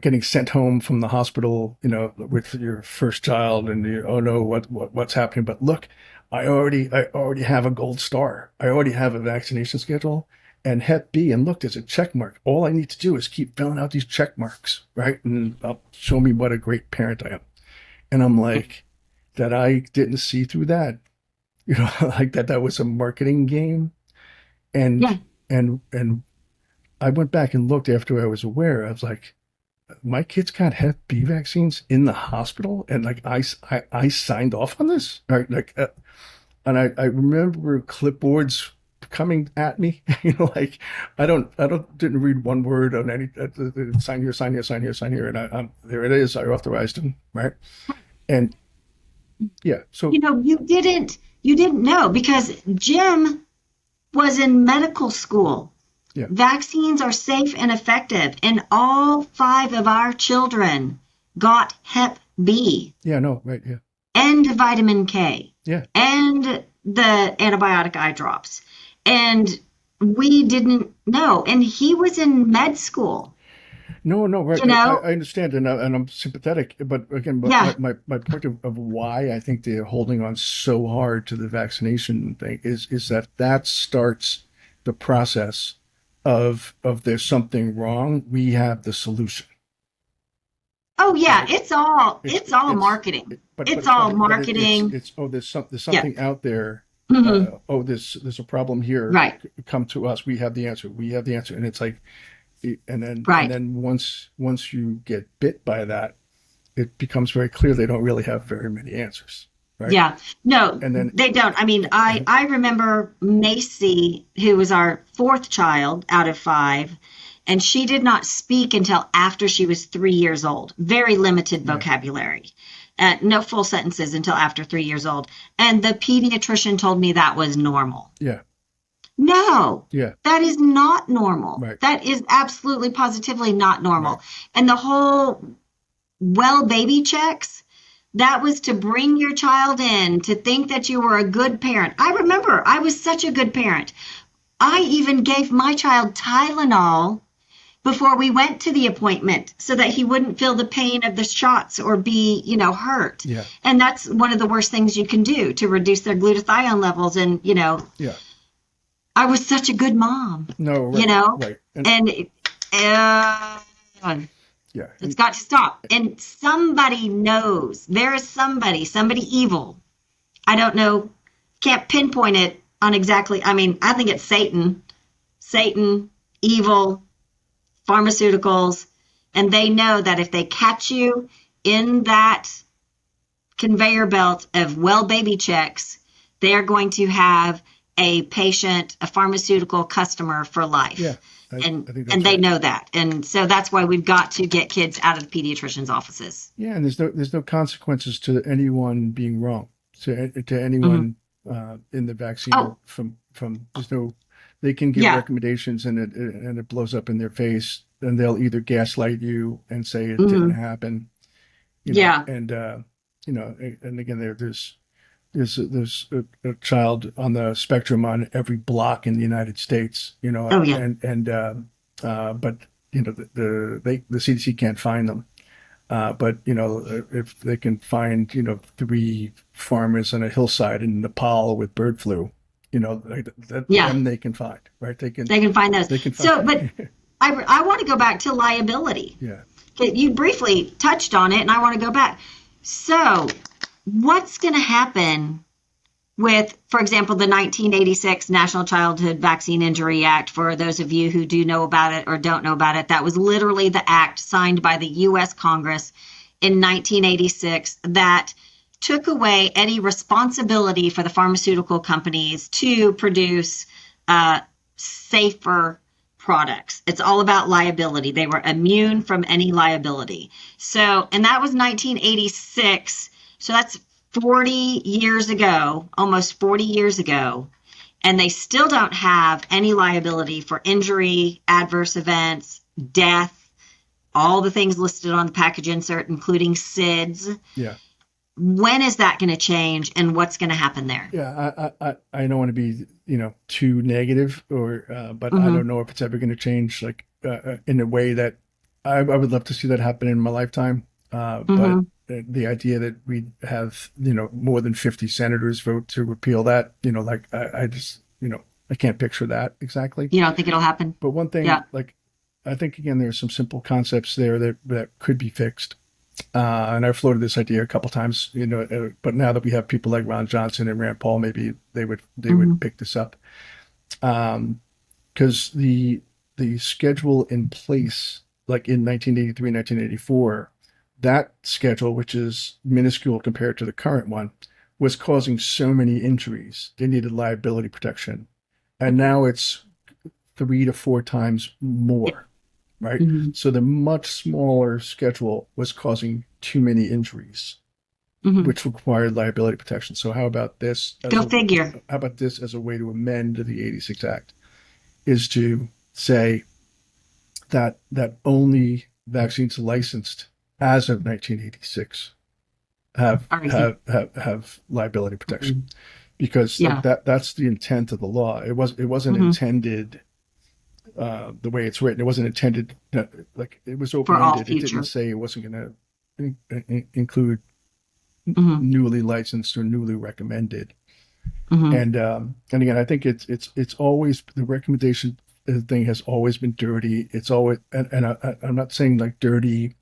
getting sent home from the hospital, with your first child, and oh no, what's happening? But look, I already have a gold star. I already have a vaccination schedule and Hep B, and look, there's a check mark. All I need to do is keep filling out these check marks, right? And I'll show me what a great parent I am. And I'm like, that I didn't see through that. Like that was a marketing game. And Yeah. and I went back and looked after I was aware. I was like, my kids got Hep B vaccines in the hospital, and like I signed off on this. Right? Like, and I remember clipboards coming at me. Like didn't read one word on any sign here, sign here, sign here, sign here, and I'm there. It is. I authorized them, right? And yeah, so You didn't know because Jim was in medical school. yeah, Vaccines are safe and effective, and all five of our children got Hep B yeah, no, right, yeah, and vitamin K yeah. and the antibiotic eye drops. And we didn't know. And he was in med school, No, no, right. you know? I understand, and I'm sympathetic. But again, Yeah. my point of why I think they're holding on so hard to the vaccination thing is that starts the process of there's something wrong. We have the solution, Oh yeah, right? it's all It's marketing. but It's all it's marketing. oh there's Yeah. something out there. Hmm. Oh, there's a problem here. Right. Come to us. We have the answer. We have the answer. And it's like, and Right. then once you get bit by that, it becomes very clear they don't really have very many answers, right? Yeah. No, And then they don't. I mean, I remember Macy, who was our fourth child out of five, and she did not speak until after she was 3 years old. Very limited yeah, vocabulary. No full sentences until after 3 years old. And the pediatrician told me that was normal. yeah, No, yeah, that is not normal. right, That is absolutely positively not right, normal. And the whole well baby checks, that was to bring your child in to think that you were a good parent. I remember I was such a good parent. I even gave my child Tylenol before we went to the appointment so that he wouldn't feel the pain of the shots or be, hurt. yeah, And that's one of the worst things you can do to reduce their glutathione levels. And, yeah. I was such a good mom, No, you right, know, right, and and uh, yeah, it's got to stop. And somebody knows. There is somebody evil. I don't know, can't pinpoint it on exactly. I mean, I think it's Satan, evil, pharmaceuticals, and they know that if they catch you in that conveyor belt of well baby checks, they are going to have a patient, a pharmaceutical customer for yeah. life. I And think and that's they right. know that. And so that's why we've got to get kids out of the pediatrician's offices. Yeah, and there's no consequences to anyone being wrong. To Hmm. anyone in the vaccine Oh, from there's no they can give yeah. recommendations and it blows up in their face and they'll either gaslight you and say it didn't Hmm. happen, Yeah. and and again there's a child on the spectrum on every block in the United States, Oh, yeah. but the CDC can't find them. But if they can find three farmers on a hillside in Nepal with bird flu, Yeah. them they can find, right? They can find those. They can find. So, but I want to go back to liability. Yeah, Okay, you briefly touched on it, and I want to go back. So, what's going to happen with, for example, the 1986 National Childhood Vaccine Injury Act? For those of you who do know about it or don't know about it, that was literally the act signed by the U.S. Congress in 1986 that took away any responsibility for the pharmaceutical companies to produce safer products. It's all about liability. They were immune from any liability. So, and that was 1986. So that's 40 years ago, almost 40 years ago. And they still don't have any liability for injury, adverse events, death, all the things listed on the package insert, including SIDS. yeah, When is that going to change and what's going to happen there? yeah. I don't want to be too negative but I Hmm. don't know if it's ever going to change like in a way that I would love to see that happen in my lifetime. But Hmm. the idea that we'd have more than 50 senators vote to repeal that, like I just I can't picture that exactly. You don't think it'll happen? But one thing, Yeah. like I think again, there's some simple concepts there that could be fixed. And I've floated this idea a couple times, but now that we have people like Ron Johnson and Rand Paul, maybe they would Hmm. pick this up. Because the schedule in place, like in 1983, 1984, that schedule, which is minuscule compared to the current one, was causing so many injuries. They needed liability protection. And now it's 3 to 4 times Yeah. more, right? Hmm. So the much smaller schedule was causing too many injuries, Hmm. which required liability protection. So Go figure. how about this as a way to amend the 86 Act is to say that only vaccines licensed as of 1986 Or is it? have liability protection, Mhm. because like Yeah. that's the intent of the law. It wasn't Hmm. intended the way it's written. It wasn't intended like it was For open all ended. It didn't future. say it wasn't going to include Hmm. newly licensed or newly recommended. Hmm. And again, I think it's always the recommendation thing has always been dirty. It's always I'm not saying like dirty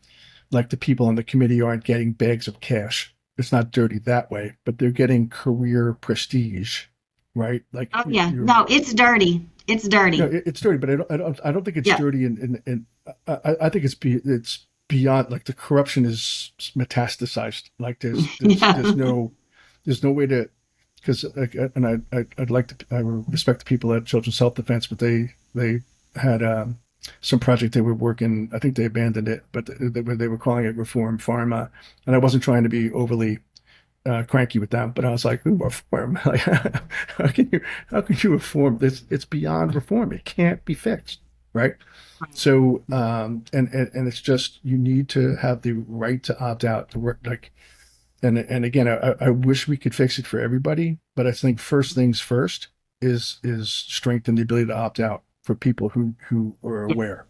like the people on the committee aren't getting bags of cash. It's not dirty that way, but they're getting career prestige, right? Like Oh yeah. you're, No, it's dirty. It's no, dirty. it's dirty, but I don't think it's Yeah. dirty, and I think it's beyond, like, the corruption is metastasized. Like Yeah. there's no way to, because and I'd like to, I respect the people at Children's Self Defense, but they had some project they were working. I think they abandoned it, but they were calling it Reform Pharma, and I wasn't trying to be overly cranky with them, but I was like, "Ooh, reform! Like, how can you reform this? It's beyond reform. It can't be fixed, right?" So, and it's just you need to have the right to opt out to work. Like, and again, I wish we could fix it for everybody, but I think first things first is strengthen the ability to opt out for people who are Yeah. aware.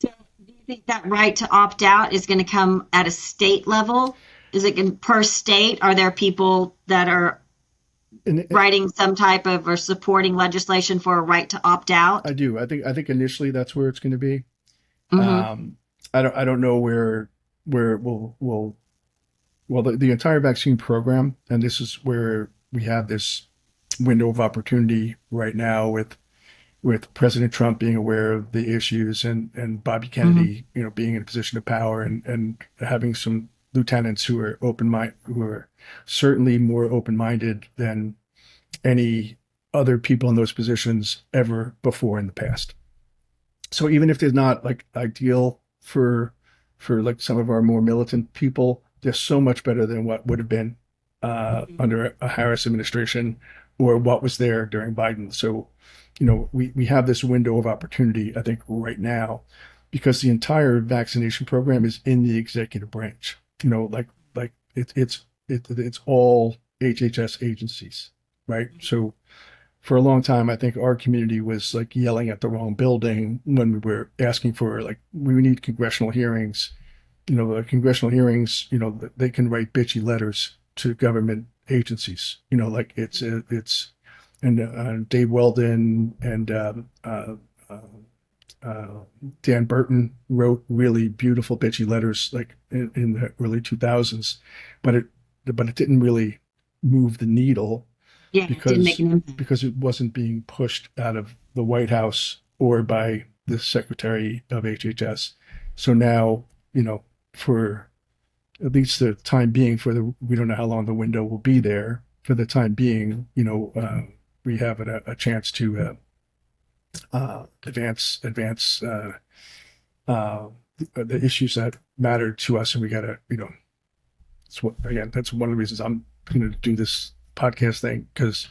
So, do you think that right to opt out is going to come at a state level? Is it per state? Are there people that are And writing some type of or supporting legislation for a right to opt out? I do. I think initially that's where it's going to be. Hmm. Um, I don't know where it will well, the entire vaccine program, and this is where we have this window of opportunity right now with President Trump being aware of the issues, and Bobby Hmm. Kennedy, being in a position of power, and having some lieutenants who are certainly more open minded than any other people in those positions ever before in the past. So even if they're not like ideal for like some of our more militant people, they're so much better than what would have been under a Harris administration or what was there during Biden. So, we have this window of opportunity, I think, right now, because the entire vaccination program is in the executive branch. Like it's all HHS agencies, right? So for a long time, I think our community was like yelling at the wrong building when we were asking for, like, we need congressional hearings. The congressional hearings, they can write bitchy letters to government agencies. Like and Dave Weldon and uh, uh, Dan Burton wrote really beautiful bitchy letters, like in the early 2000s, but it didn't really move the needle Yeah, it didn't make because an impact. it wasn't being pushed out of the White House or by the Secretary of HHS. So now, for at least the time being, we don't know how long the window will be there. For the time being, we have a chance to advance uh, the issues that matter to us, and we gotta, that's one of the reasons I'm going to do this podcast thing, because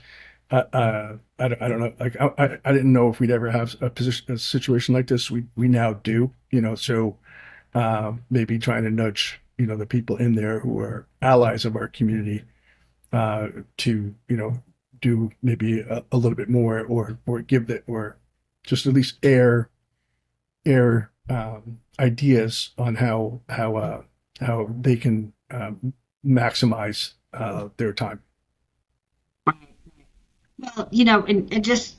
I don't know. Like I didn't know if we'd ever have a situation like this. We now do, so maybe trying to nudge, the people in there who are allies of our community to, do maybe a little bit more, or give that, or just at least air ideas on how they can maximize their time. Well, and just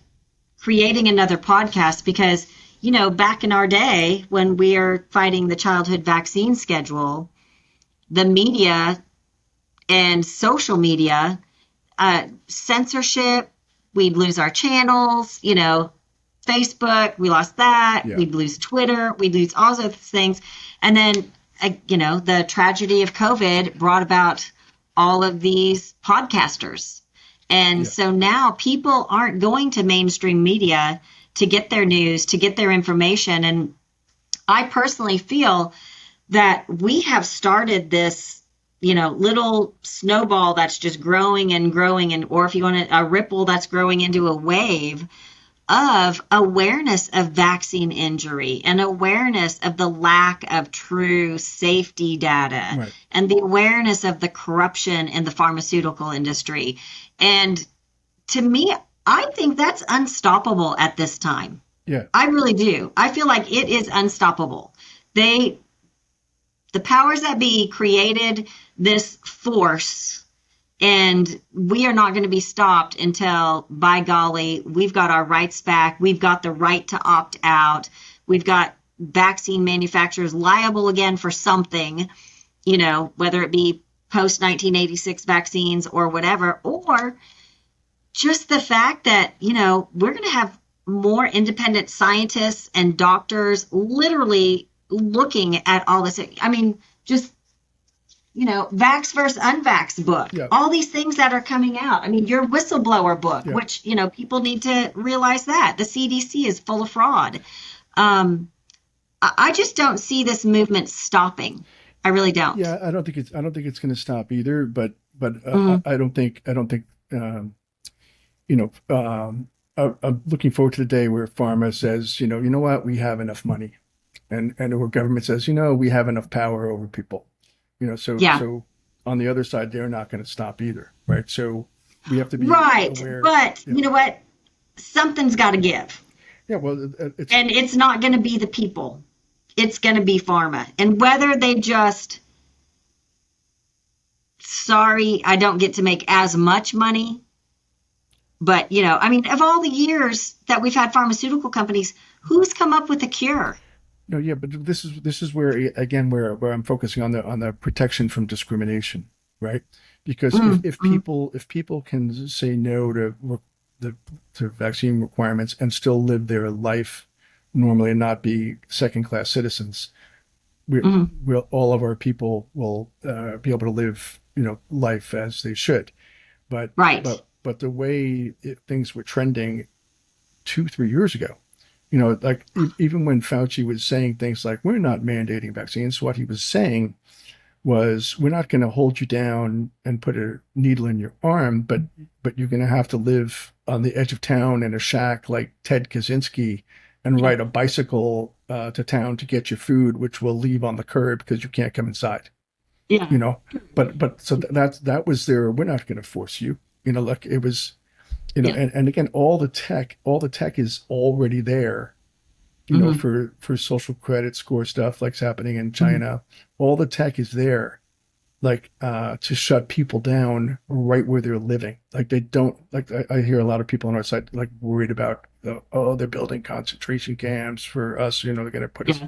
creating another podcast because back in our day when we are fighting the childhood vaccine schedule, the media and social media, censorship, we'd lose our channels, Facebook, we lost that. Yeah. We'd lose Twitter. We'd lose all those things. And then, the tragedy of COVID brought about all of these podcasters. And so now people aren't going to mainstream media to get their news, to get their information. And I personally feel that we have started this, little snowball that's just growing and growing, and or if you want a ripple that's growing into a wave of awareness of vaccine injury and awareness of the lack of true safety data, Right. and the awareness of the corruption in the pharmaceutical industry. And to me, I think that's unstoppable at this time. Yeah. I really do. I feel like it is unstoppable. The powers that be created this force, and we are not going to be stopped until, by golly, we've got our rights back. We've got the right to opt out. We've got vaccine manufacturers liable again for something, whether it be post 1986 vaccines or whatever, or just the fact that, we're going to have more independent scientists and doctors literally looking at all this. I mean, just vax versus unvax book, all these things that are coming out. I mean, your whistleblower book, which, people need to realize that the CDC is full of fraud. I just don't see this movement stopping. I really don't. Yeah, I don't think it's going to stop either. But I don't think I'm looking forward to the day where pharma says, you know what, we have enough money, and where government says, we have enough power over people. So on the other side, they're not going to stop either, right? So we have to be aware. But you know what? Something's got to give. Yeah, well, and it's not going to be the people. It's going to be pharma. And whether they just, sorry, I don't get to make as much money. But, of all the years that we've had pharmaceutical companies, who's come up with a cure? No, yeah, but this is where, again, where I'm focusing on the protection from discrimination, right? Because if people can say no to vaccine requirements and still live their life normally and not be second-class citizens, all of our people will be able to live, life as they should. But the way things were trending 2-3 years ago, even when Fauci was saying things like, we're not mandating vaccines, what he was saying was, we're not going to hold you down and put a needle in your arm, but you're going to have to live on the edge of town in a shack like Ted Kaczynski and ride a bicycle to town to get your food, which will leave on the curb because you can't come inside. Yeah. But so that was their, we're not going to force you, like it was. And again, all the tech is already there, for social credit score stuff like's happening in China. All the tech is there, to shut people down right where they're living. Like they don't, I hear a lot of people on our site, worried about, they're building concentration camps for us, they're going to put us.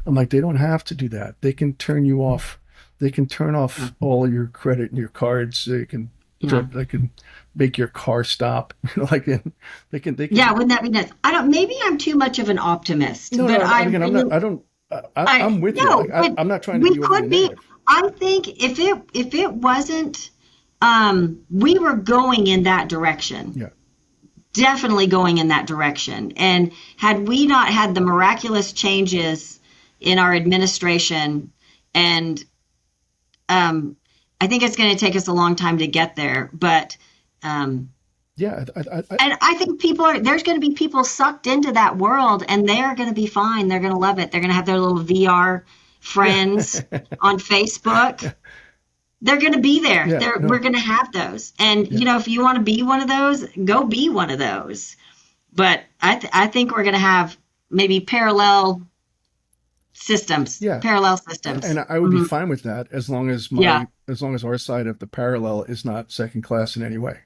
I'm like, they don't have to do that. They can turn you off. They can turn off all your credit and your cards. They can make your car stop. They can. Yeah, wouldn't that be nice? Maybe I'm too much of an optimist. No, but I'm with you. I'm not trying to be overly negative. I think if it wasn't, we were going in that direction. Yeah. Definitely going in that direction. And had we not had the miraculous changes in our administration, and I think it's going to take us a long time to get there, but and I think there's going to be people sucked into that world, and they're going to be fine. They're going to love it. They're going to have their little VR friends on Facebook. They're going to be there. We're going to have those. And, if you want to be one of those, go be one of those. But I think we're going to have maybe parallel systems. And I would be fine with that as long as our side of the parallel is not second class in any way.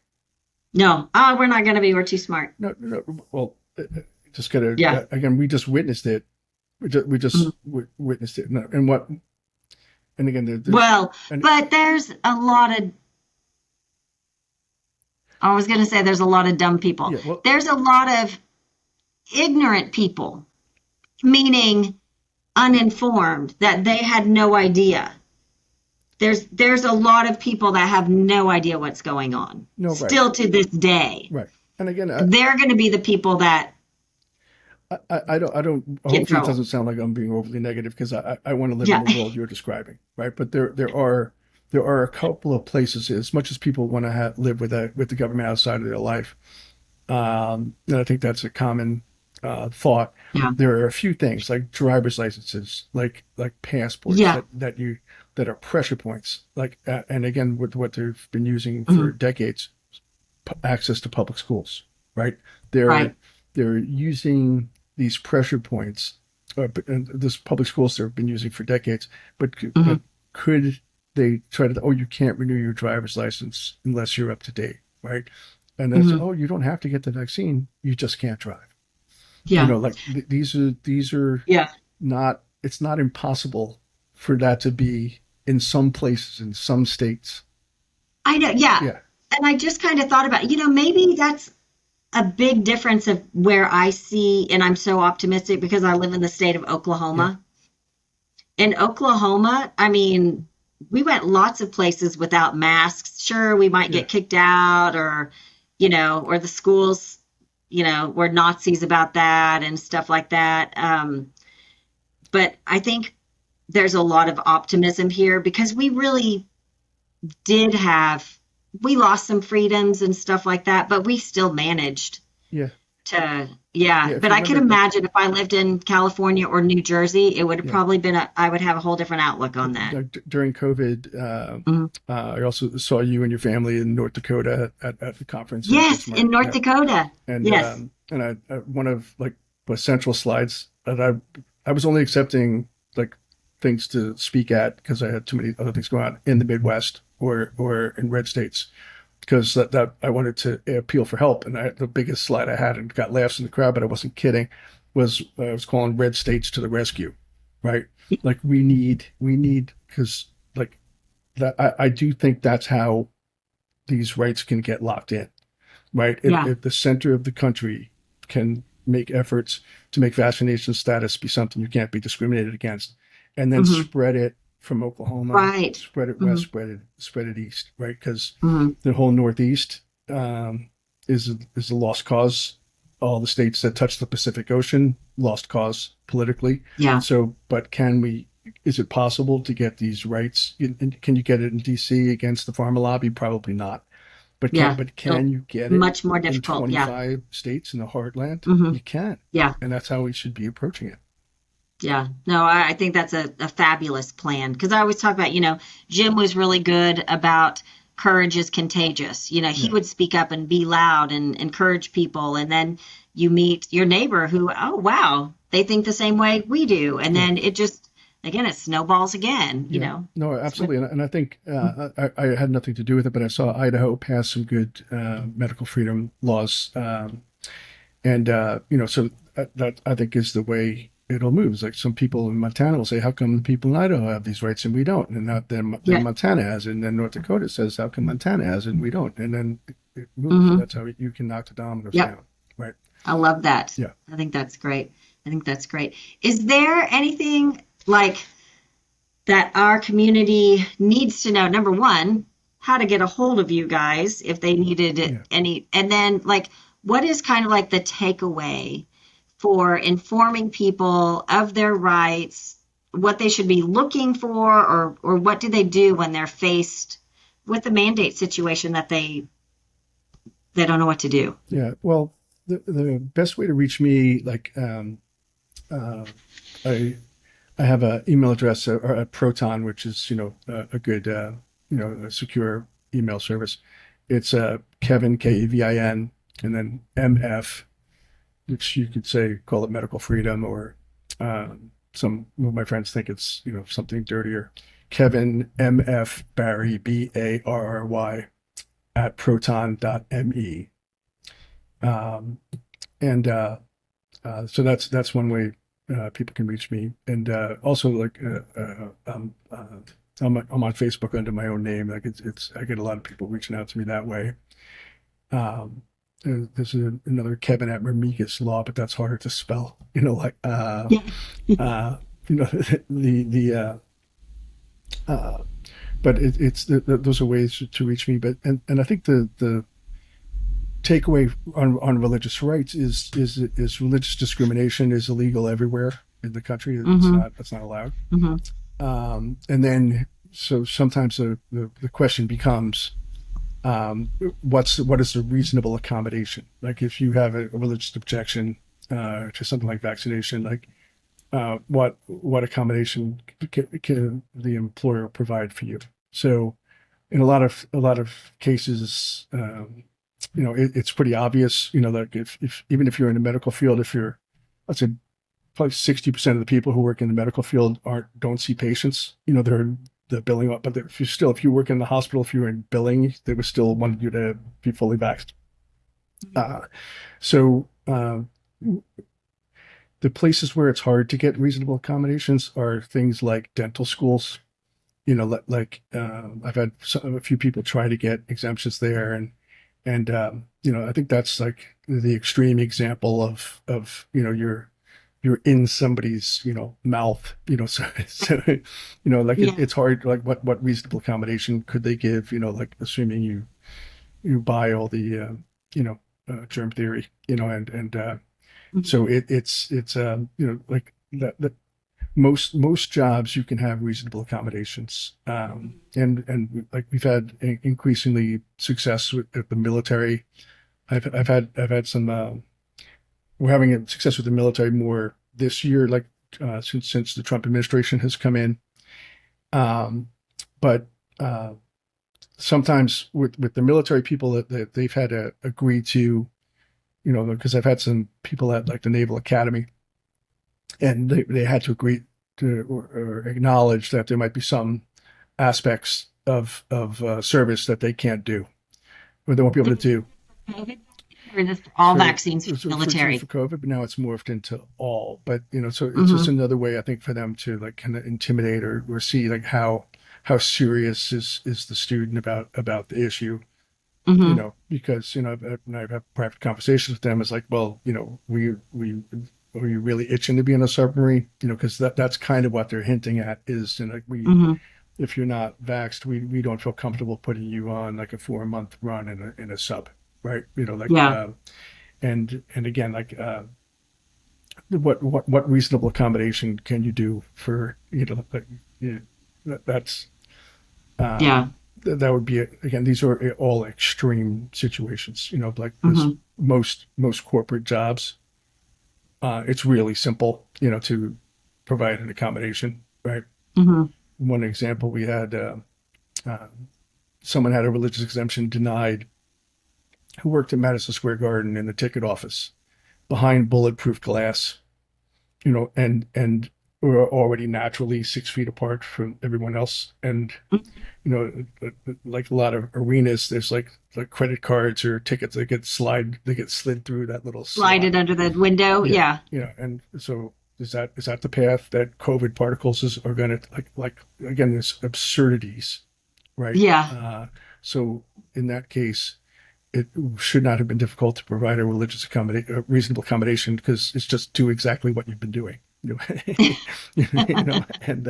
No, we're not going to be. We're too smart. No. Well, Just gotta, Yeah. again, we just witnessed it. Mhm. Witnessed it. And what, and again, there's, Well, and but there's a lot of, I was going to say there's a lot of dumb people. yeah, well, There's a lot of ignorant people, meaning uninformed, that they had no idea. There's a lot of people that have no idea what's going on no, right, still to this day. right. And again, They're going to be the people that I don't, get in hopefully it trouble. doesn't sound like I'm being overly negative because I want to live in Yeah. the world you're describing, right? But there are a couple of places, as much as people want to live with the government outside of their life, and I think that's a common thought. Yeah. There are a few things like driver's licenses, like passports Yeah. that are pressure points, and again with what they've been using for Mhm. decades, access to public schools, right? They're Right. they're using these pressure points, and this public schools they've been using for decades. But Mhm. could they try to? Oh, you can't renew your driver's license unless you're up to date, right? And then it's, Mhm. oh, you don't have to get the vaccine, you just can't drive. Yeah. Like these are Yeah. not. It's not impossible for that to be in some places in some states. I know. Yeah. Yeah, And I just kind of thought about, maybe that's a big difference of where I see, and I'm so optimistic because I live in the state of yeah, Oklahoma. In Oklahoma, I mean, we went lots of places without masks. Sure, we might yeah, get kicked out or the schools, were Nazis about that and stuff like that. But I think there's a lot of optimism here because we really did we lost some freedoms and stuff like that, but we still managed yeah, yeah. yeah. If But you I could remember, imagine if I lived in California or New Jersey, it would have yeah. probably I would have a whole different outlook on that. During COVID, Mhm. I also saw you and your family in North Dakota at the conference in Yes, Bismarck. in North Yeah, Dakota. and Yes. one of like the central slides that I was only accepting like things to speak at because I had too many other things going on in the Midwest or in red states because that I wanted to appeal for help. And the biggest slide I had and got laughs in the crowd, but I wasn't kidding, was I was calling red states to the rescue, right? Like we need because like that I do think that's how these rights can get locked in, right? Yeah. If the center of the country can make efforts to make vaccination status be something you can't be discriminated against, and then Hmm. spread it from Oklahoma, Right. spread it Hmm. west, spread it east, right? Because Hmm. the whole Northeast is a lost cause. All the states that touch the Pacific Ocean lost cause politically. Yeah. So, but can we? Is it possible to get these rights? Can you get it in D.C. against the pharma lobby? Probably not. Yeah. But So can you get it much more in difficult. Yeah. 25 states in the heartland? Hmm. You can. Yeah. And that's how we should be approaching it. Yeah, no, I think that's a fabulous plan because I always talk about, Jim was really good about courage is contagious. He Yeah. would speak up and be loud and encourage people. And then you meet your neighbor who, oh, wow, they think the same way we do. And Yeah. then again, it snowballs again, Yeah. No, That's what, absolutely. And I think I had nothing to do with it, but I saw Idaho pass some good medical freedom laws. So that I think is the way it'll move. It's like some people in Montana will say, how come the people in Idaho have these rights and we don't? And then yeah. Montana has it. And then North Dakota says, how come Montana has it and we don't? And then it moves. And Hmm. that's how you can knock the dominoes Yep. down. Right. I love that. Yeah. I think that's great. I think that's great. Is there anything like that our community needs to know? Number one, how to get a hold of you guys if they needed Yeah. any, and then like what is kind of like the takeaway for informing people of their rights, what they should be looking for, or what do they do when they're faced with the mandate situation that they don't know what to do? Yeah. Well, the best way to reach me, uh, I I have an email address or a Proton, which is a good a secure email service. It's Kevin Kevin and then MF, which you could say call it medical freedom or some of my friends think it's something dirtier. Kevin MF Barry Barry at proton.me. Um, and that's one way people can reach me, and also like I'm on Facebook under my own name. Like it's I get a lot of people reaching out to me that way. Um, there's another Kevin at Mimikas Law, but that's harder to spell. Like Yeah. you know the but it's those are ways to reach me. But and I think the takeaway on religious rights is religious discrimination is illegal everywhere in the country. Mm-hmm. That's not allowed. Mm-hmm. And then so sometimes the question becomes what is the reasonable accommodation? Like if you have a religious objection to something like vaccination, like what accommodation can the employer provide for you? So in a lot of cases, it's pretty obvious. Like if even if you're in the medical field, if you're, let's say, probably 60% of the people who work in the medical field don't see patients. They're the billing up, but if you work in the hospital, if you're in billing, they would still want you to be fully vaxxed. So the places where it's hard to get reasonable accommodations are things like dental schools. I've had a few people try to get exemptions there, and I think that's like the extreme example of you're in somebody's mouth, so like Yeah. it's hard, like what reasonable accommodation could they give, like assuming you buy all the germ theory, and Mhm. so it's like that most jobs you can have reasonable accommodations, and like we've had increasingly success with the military. I've had some we're having a success with the military more this year, like since the Trump administration has come in. But sometimes with the military people that they've had to agree to, because I've had some people at like the Naval Academy, and they had to agree to or acknowledge that there might be some aspects of service that they can't do or they won't be able to do. COVID, or is this for all vaccines for the For military? COVID, but now it's morphed into all. But so it's just Mm-hmm. another way I think for them to like kind of intimidate or see like how serious is the student about the issue. Mm-hmm. Because I've had private conversations with them. It's like, well, we are you really itching to be in a submarine? Because that's kind of what they're hinting at is, like Mm-hmm. if you're not vaxxed, we don't feel comfortable putting you on like a 4 month run in a sub, right? Like Yeah. and again, like what reasonable accommodation can you do for like, that's Yeah. that would be again, these are all extreme situations, like this Mm-hmm. most corporate jobs, it's really simple, to provide an accommodation, right? Mm-hmm. One example, we had uh, someone had a religious exemption denied who worked at Madison Square Garden in the ticket office behind bulletproof glass, and we're already naturally 6 feet apart from everyone else. And, like a lot of arenas, there's like credit cards or tickets that they get slid through that little Slide slot. it under the window. Yeah. Yeah. And so is that the path that COVID particles are going to like, again, there's absurdities, right? Yeah. So in that case, it should not have been difficult to provide a reasonable accommodation because it's just do exactly what you've been doing. And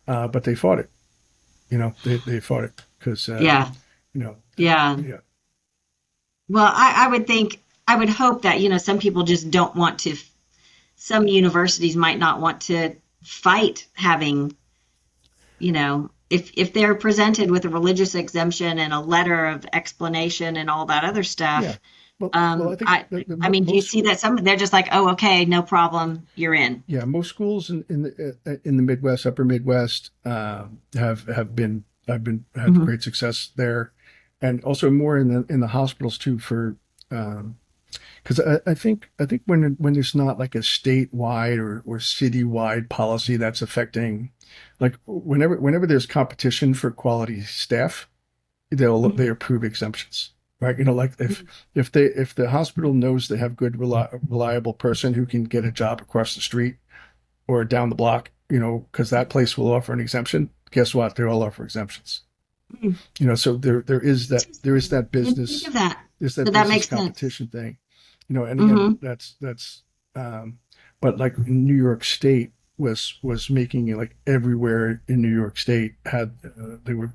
but they fought it. They fought it because Yeah. you know, Yeah. yeah, Well, I would think, I would hope that, some people just don't want to, some universities might not want to fight having, if they're presented with a religious exemption and a letter of explanation and all that other yeah. stuff. Well, I think I mean, do you most see that they're just like, oh, okay, no problem, you're in. yeah, most schools in the Midwest, Upper Midwest, have been have been had Hmm. great success there, and also more in the hospitals too. For because I think when there's not like a statewide or citywide policy that's affecting, like whenever there's competition for quality staff, they approve exemptions. right? Like if the hospital knows they have good reliable person who can get a job across the street or down the block, because that place will offer an exemption. Guess what? They all offer exemptions. Mm. So there is Interesting. that I didn't think business of that. there's So that that business makes sense. competition thing. And again, Hmm. that's but like New York State was making it like everywhere in New York State had they were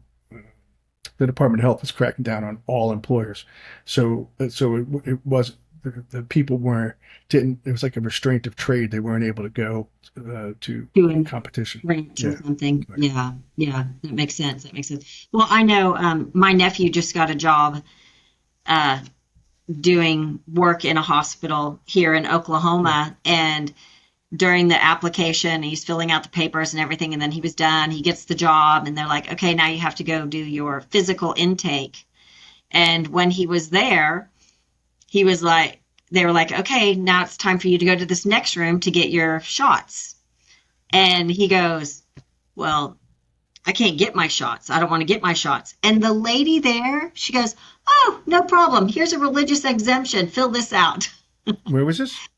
the Department of Health was cracking down on all employers. So it was the people weren't didn't it was like a restraint of trade. They weren't able to go to Doing competition. ranch or Yeah. something. Right. Yeah, yeah, that makes sense. That makes sense. Well, I know my nephew just got a job uh, doing work in a hospital here in Yeah. Oklahoma, and during the application, he's filling out the papers and everything, and then he was done. He gets the job, and they're like, "Okay, now you have to go do your physical intake." And when he was there, he was like, they were like, "Okay, now it's time for you to go to this next room to get your shots." And he goes, "Well, I can't get my shots. I don't want to get my shots." And the lady there, she goes, "Oh, no problem. Here's a religious exemption. Fill this out." Where was this?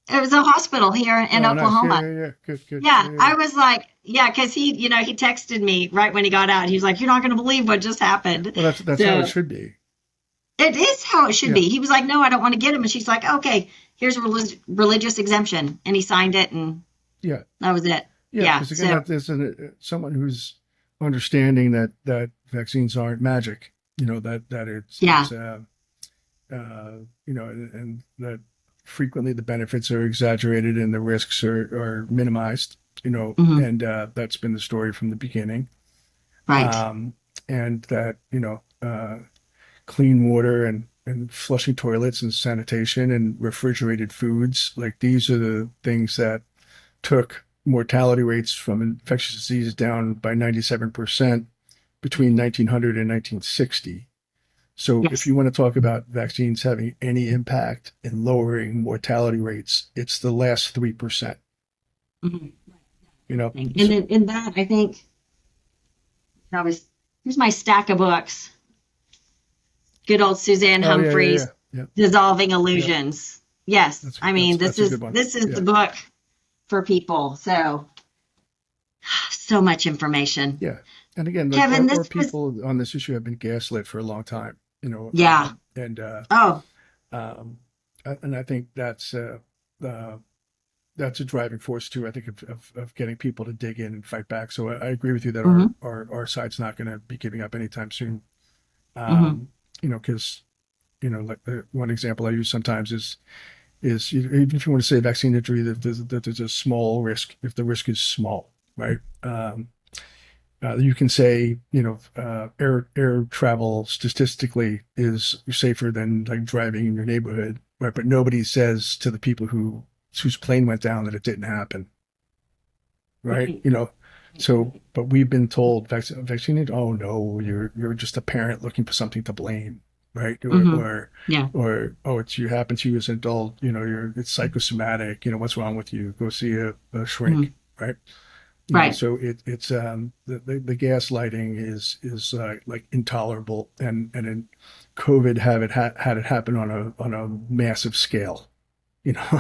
It was a hospital here in Oh, nice. Yeah, Oklahoma. yeah, yeah. Good, good. Yeah, Yeah, yeah. I was like, yeah, because he texted me right when he got out. He was like, "You're not going to believe what just happened." Well, that's how it So should be. it is how it should Yeah, be. He was like, "No, I don't want to get him." And she's like, "Okay, here's a religious exemption." And he signed it, and yeah, that was it. yeah. Yeah. Because again, So, that there's someone who's understanding that vaccines aren't magic. That yeah. and that frequently the benefits are exaggerated and the risks are minimized. Hmm. And that's been the story from the beginning. Right. Um, and that clean water and flushing toilets and sanitation and refrigerated foods, like these are the things that took mortality rates from infectious diseases down by 97% between 1900 and 1960. So if Yes. you want to talk about vaccines having any impact in lowering mortality rates, it's the last 3%. Hmm. You know, And so, then in that, I think I was, here's my stack of books. Good old Suzanne oh yeah, yeah, yeah, Humphreys, yeah, Dissolving yeah. Illusions. Yes, I mean That's a good one. this is Yeah, the book for people. So so much information. yeah. And again, like Kevin, our this was people on this issue have been gaslit for a long time. yeah. And Oh, um, and I think uh, that's a driving force too. I think of getting people to dig in and fight back. So I agree with you that mm-hmm, our side's not going to be giving up anytime soon. mm-hmm, Um, because like one example I use sometimes is even if you want to say vaccine injury, that there's a small risk if the risk is small, right? You can say air travel statistically is safer than like driving in your neighborhood, right? But nobody says to the people whose plane went down that it didn't happen, right? right, So but we've been told vaccine. Oh no, you're just a parent looking for something to blame, right? mm-hmm, yeah, Or oh, it's you happened to you as an adult. It's psychosomatic. What's wrong with you? Go see a mm-hmm, shrink, right? right, So it's the gaslighting is like intolerable, and in COVID had it happen on a massive scale,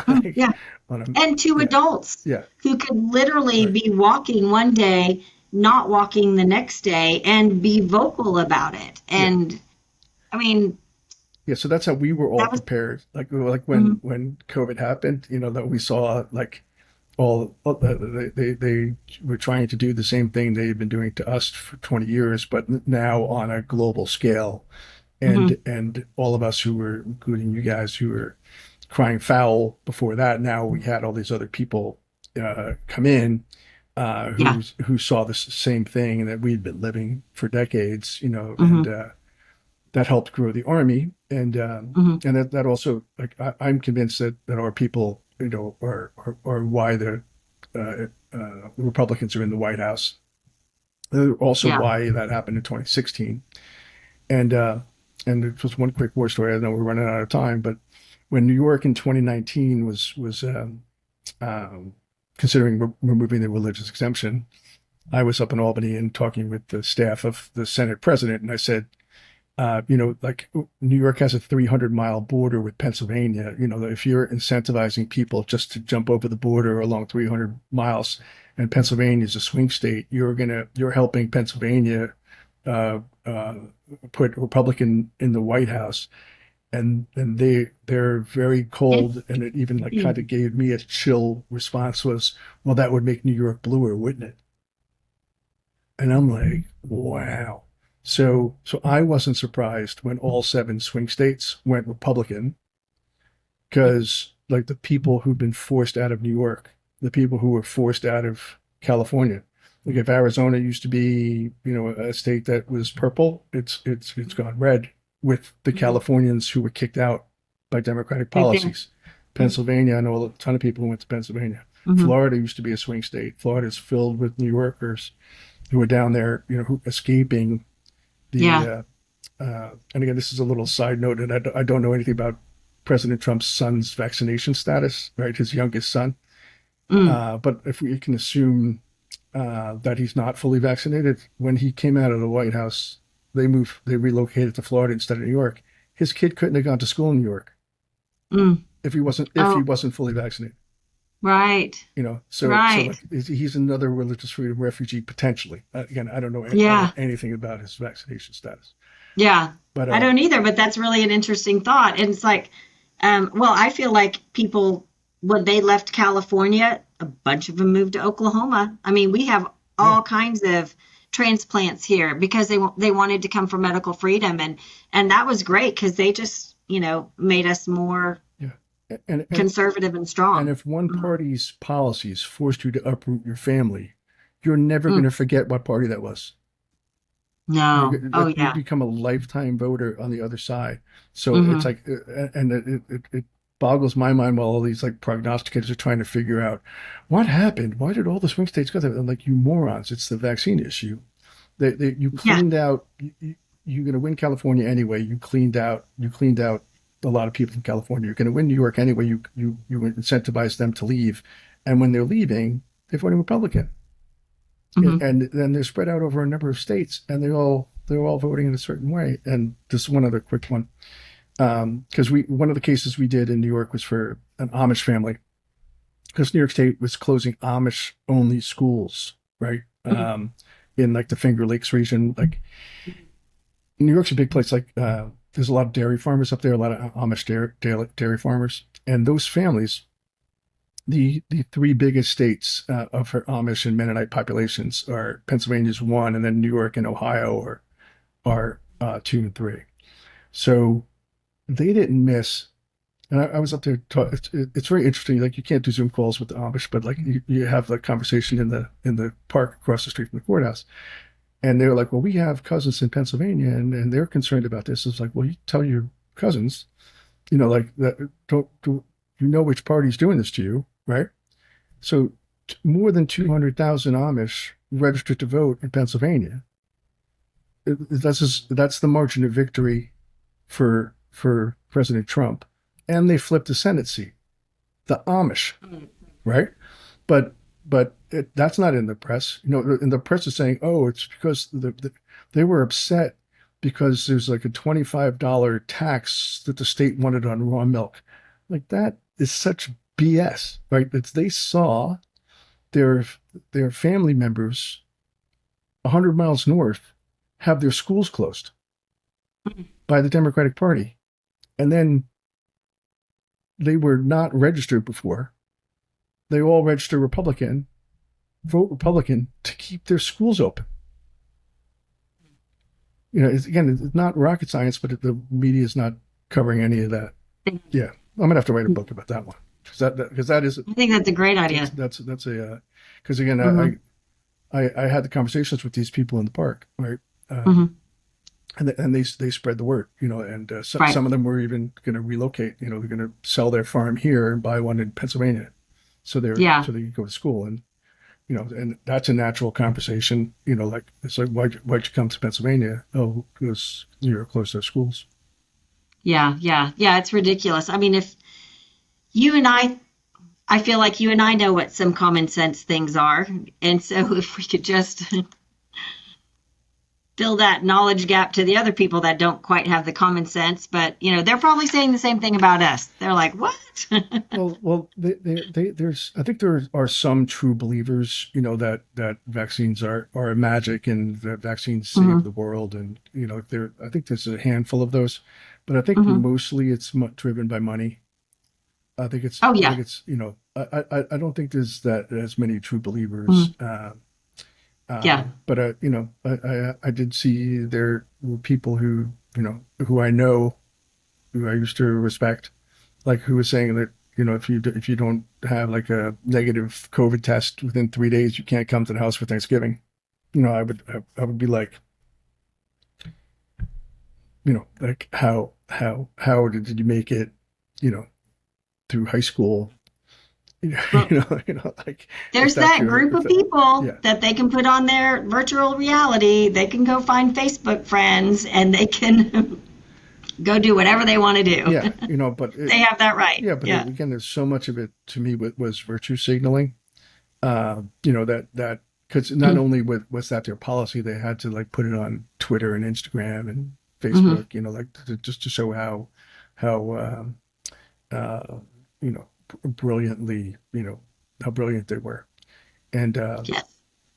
mm, like yeah. on a And two yeah, adults yeah, who could literally right, be walking one day, not walking the next day, and be vocal about it. yeah, And I mean, yeah. So that's how we were all that was, prepared. Like mhm, when COVID happened, that we saw like they were trying to do the same thing they've been doing to us for 20 years, but now on a global scale. mhm, And all of us who were, including you guys, who were crying foul before that. Now we had all these other people come in yeah, who saw the same thing that we'd been living for decades, and mhm, that helped grow the army. mhm, And that also, like, I'm convinced that our people, are why the Republicans are in the White House. Also, yeah, why that happened in 2016. And it was one quick war story. I know we're running out of time, but when New York in 2019 was um, considering removing the religious exemption, I was up in Albany and talking with the staff of the Senate president, and I said, Like New York has a 300-mile border with Pennsylvania. If you're incentivizing people just to jump over the border along 300 miles, and Pennsylvania is a swing state, you're helping Pennsylvania uh, uh, put a Republican in the White House, and they're very cold, and it even like kind of gave me a chill response was, well, that would make New York bluer, wouldn't it? And I'm like, wow. So I wasn't surprised when all seven swing states went Republican, because like the people who've been forced out of New York, the people who were forced out of California, like if Arizona used to be, a state that was purple, it's gone red with the Mhm. Californians who were kicked out by Democratic Right there. policies. Pennsylvania, I know a ton of people who went to Pennsylvania. Mm-hmm. Florida used to be a swing state. Florida is filled with New Yorkers who are down there, who escaping the. Yeah. And again, this is a little side note, and I don't know anything about President Trump's son's vaccination status, right? His youngest son. Mm. But if we can assume that he's not fully vaccinated, when he came out of the White House, they relocated to Florida instead of New York. His kid couldn't have gone to school in New York Mm. if he Oh, wasn't fully vaccinated. right. So Right. like he's another religious freedom refugee potentially. Again, I don't know Yeah. anything about his vaccination status, Yeah. but I don't either, but that's really an interesting thought. And it's like, well, I feel like people, when they left California, a bunch of them moved to Oklahoma. I mean, we have yeah, all kinds of transplants here because they wanted to come for medical freedom, and that was great because they just, made us more yeah, and conservative and and strong. if one Mm. party's policies forced you to uproot your family, you're never going Mm. to forget what party that was. No. Oh, You yeah. become a lifetime voter on the other side. So it's Hmm. like, and it boggles my mind while all these like prognosticators are trying to figure out what happened. Why did all the swing states go there? I'm like, you morons! It's the vaccine issue. You Yeah. cleaned out. You're going to win California anyway. You cleaned out a lot of people from California. You're going to win New York anyway. You incentivize them to leave, and when they're leaving, they're voting Republican, Hmm. and then they're spread out over a number of states, and they're all voting in a certain way. And just one other quick one, because we one of the cases we did in New York was for an Amish family, because New York State was closing Amish only schools, right? In like the Finger Lakes region, like New York's a big place. Like there's a lot of dairy farmers up there, a lot of Amish dairy farmers, and those families, the three biggest states of her Amish and Mennonite populations are Pennsylvania's one, and then New York and Ohio are two and three. So they didn't miss. And I was up there. It's very interesting. Like you can't do Zoom calls with the Amish, but like you have the conversation in the park across the street from the courthouse. And they were like, "Well, we have cousins in Pennsylvania, and they're concerned about this." It's like, "Well, you tell your cousins, like that. Don't you know which party's doing this to you, right?" So more than 200,000 Amish registered to vote in Pennsylvania. That's the margin of victory for President Trump, and they flipped the Senate seat. The Amish, right? But that's not in the press. And the press is saying, "Oh, it's because they were upset because there's like a $25 tax that the state wanted on raw milk." Like that is such BS, right? They saw their their family members 100 miles north have their schools closed by the Democratic Party, and then they were not registered before. They all register Republican, vote Republican to keep their schools open. It's not rocket science, but the media is not covering any of that. Yeah, I'm gonna have to write a book about that one, because that is I think that's a great idea. that's a because again Hmm. I had the conversations with these people in the park, right? Hmm. And they spread the word, and Right. some of them were even going to relocate. They're going to sell their farm here and buy one in Pennsylvania, Yeah. so they can go to school. And and that's a natural conversation. Like it's like why'd you come to Pennsylvania? Oh, because you're close to schools. Yeah. Yeah. Yeah. It's ridiculous. I mean, if you and I feel like you and I know what some common sense things are. And so if we could just fill that knowledge gap to the other people that don't quite have the common sense. But, they're probably saying the same thing about us. They're like, what? There's, I think there are some true believers, that vaccines are a magic and that vaccines save Hmm. the world. And, I think there's a handful of those, but I think Hmm. mostly it's driven by money. Oh, I think yeah. it's, I don't think there's that as many true believers. Hmm. Yeah. But, I did see there were people who I know, who I used to respect, like who was saying that if you don't have like a negative COVID test within 3 days, you can't come to the house for Thanksgiving. I would be like, like how did you make it, you know through high school? Well, Like if there's that's that your group if of that people yeah that they can put on their virtual reality. They can go find Facebook friends and they can go do whatever they want to do. yeah but They have that right. Yeah. again, there's so much of it to me was virtue signaling. That because not only was that their policy, they had to like put it on Twitter and Instagram and Hmm. Facebook, like just to show how uh, brilliantly, how brilliant they were. And Yes.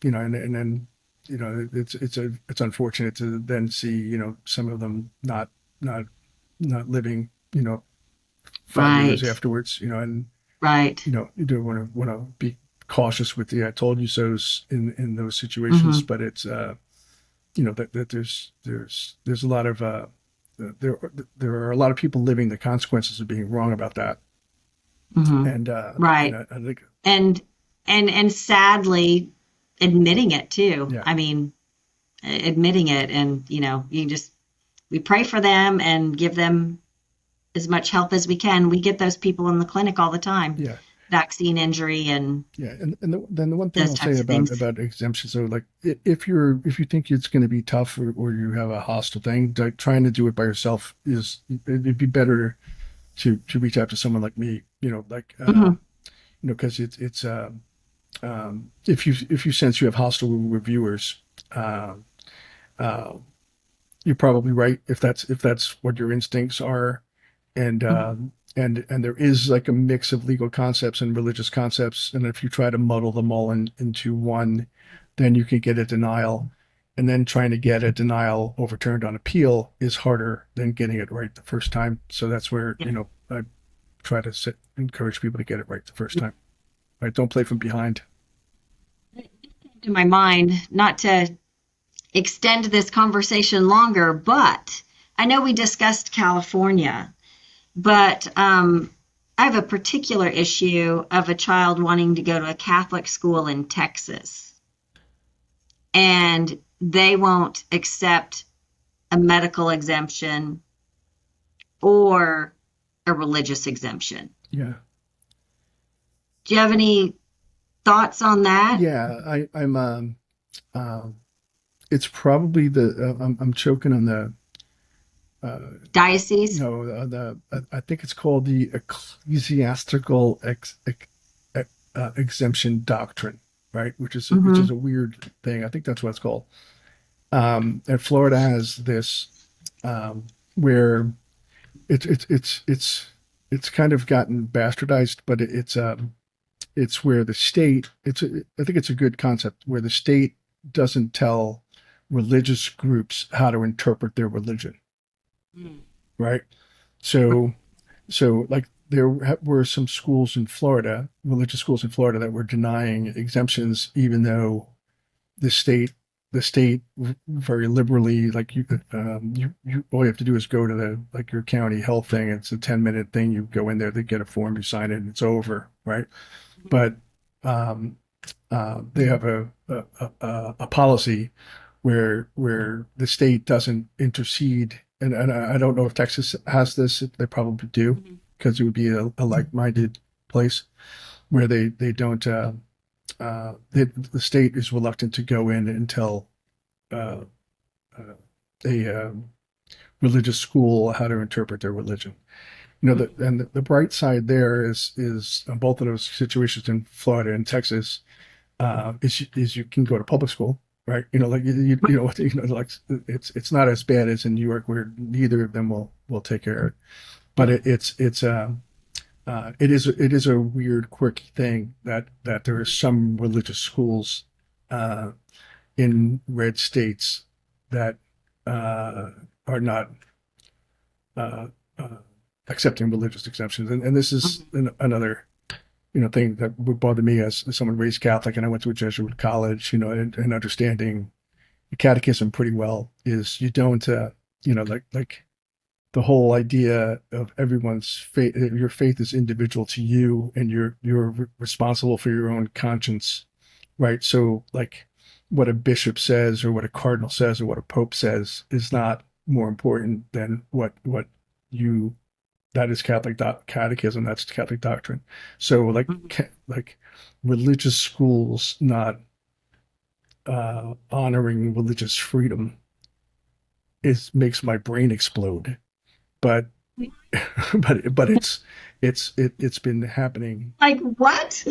and then it's unfortunate to then see some of them not not living 5 years Right. afterwards, and Right. you do want to be cautious with the "I told you so's" in those situations, Hmm. but it's that there's a lot of there there are a lot of people living the consequences of being wrong about that, Hmm. and Right. I think And and sadly admitting it too. yeah I mean, admitting it, and you just we pray for them and give them as much help as we can. We get those people in the clinic all the time, yeah vaccine injury and and then the one thing those I'll say types of things. about exemptions, so like if you think it's going to be tough, or you have a hostile thing, like, trying to do it by yourself it'd be better to reach out to someone like me, like Hmm. because it's if you sense you have hostile reviewers, uh, uh, you're probably right if that's what your instincts are, and Hmm. and there is like a mix of legal concepts and religious concepts, and if you try to muddle them all into one, then you can get a denial, and then trying to get a denial overturned on appeal is harder than getting it right the first time. So that's where Yeah. I try to encourage people to get it right the first time. Right? Don't play from behind. To my mind, not to extend this conversation longer, but I know we discussed California, but I have a particular issue of a child wanting to go to a Catholic school in Texas, and they won't accept a medical exemption or a religious exemption. Yeah. Do you have any thoughts on that? Yeah, um, it's probably I'm choking on the, uh, Diocese? I think it's called the ecclesiastical exemption doctrine, right? Which is Mm-hmm. a weird thing. I think that's what it's called. And Florida has this, where it's kind of gotten bastardized, but it's where the state, I think it's a good concept, where the state doesn't tell religious groups how to interpret their religion, Mm. right? So like there were some schools in Florida, religious schools in Florida, that were denying exemptions, even though the state the state very liberally, like you all you have to do is go to the like your county health thing. It's a 10-minute thing. You go in there, they get a form, you sign it, and it's over, right? But um, they have a policy where the state doesn't intercede, and I don't know if Texas has this. They probably do, Mhm. because it would be a like-minded place where they don't. The state is reluctant to go in and tell uh, uh, a religious school how to interpret their religion. And the bright side there is on both of those situations in Florida and Texas, is you can go to public school, right? Like like it's not as bad as in New York where neither of them will take care of it. But it is a weird, quirky thing that there are some religious schools in red states that are not uh, uh, accepting religious exemptions, and this is Mhm. another thing that would bother me as someone raised Catholic, and I went to a Jesuit college, and understanding the catechism pretty well is you don't, like the whole idea of everyone's faith, your faith is individual to you, and you're responsible for your own conscience, right? So like what a bishop says or what a cardinal says or what a pope says is not more important than what you that is Catholic catechism. That's Catholic doctrine. So Mhm. like religious schools not honoring religious freedom is makes my brain explode. But but it's been happening. Like what?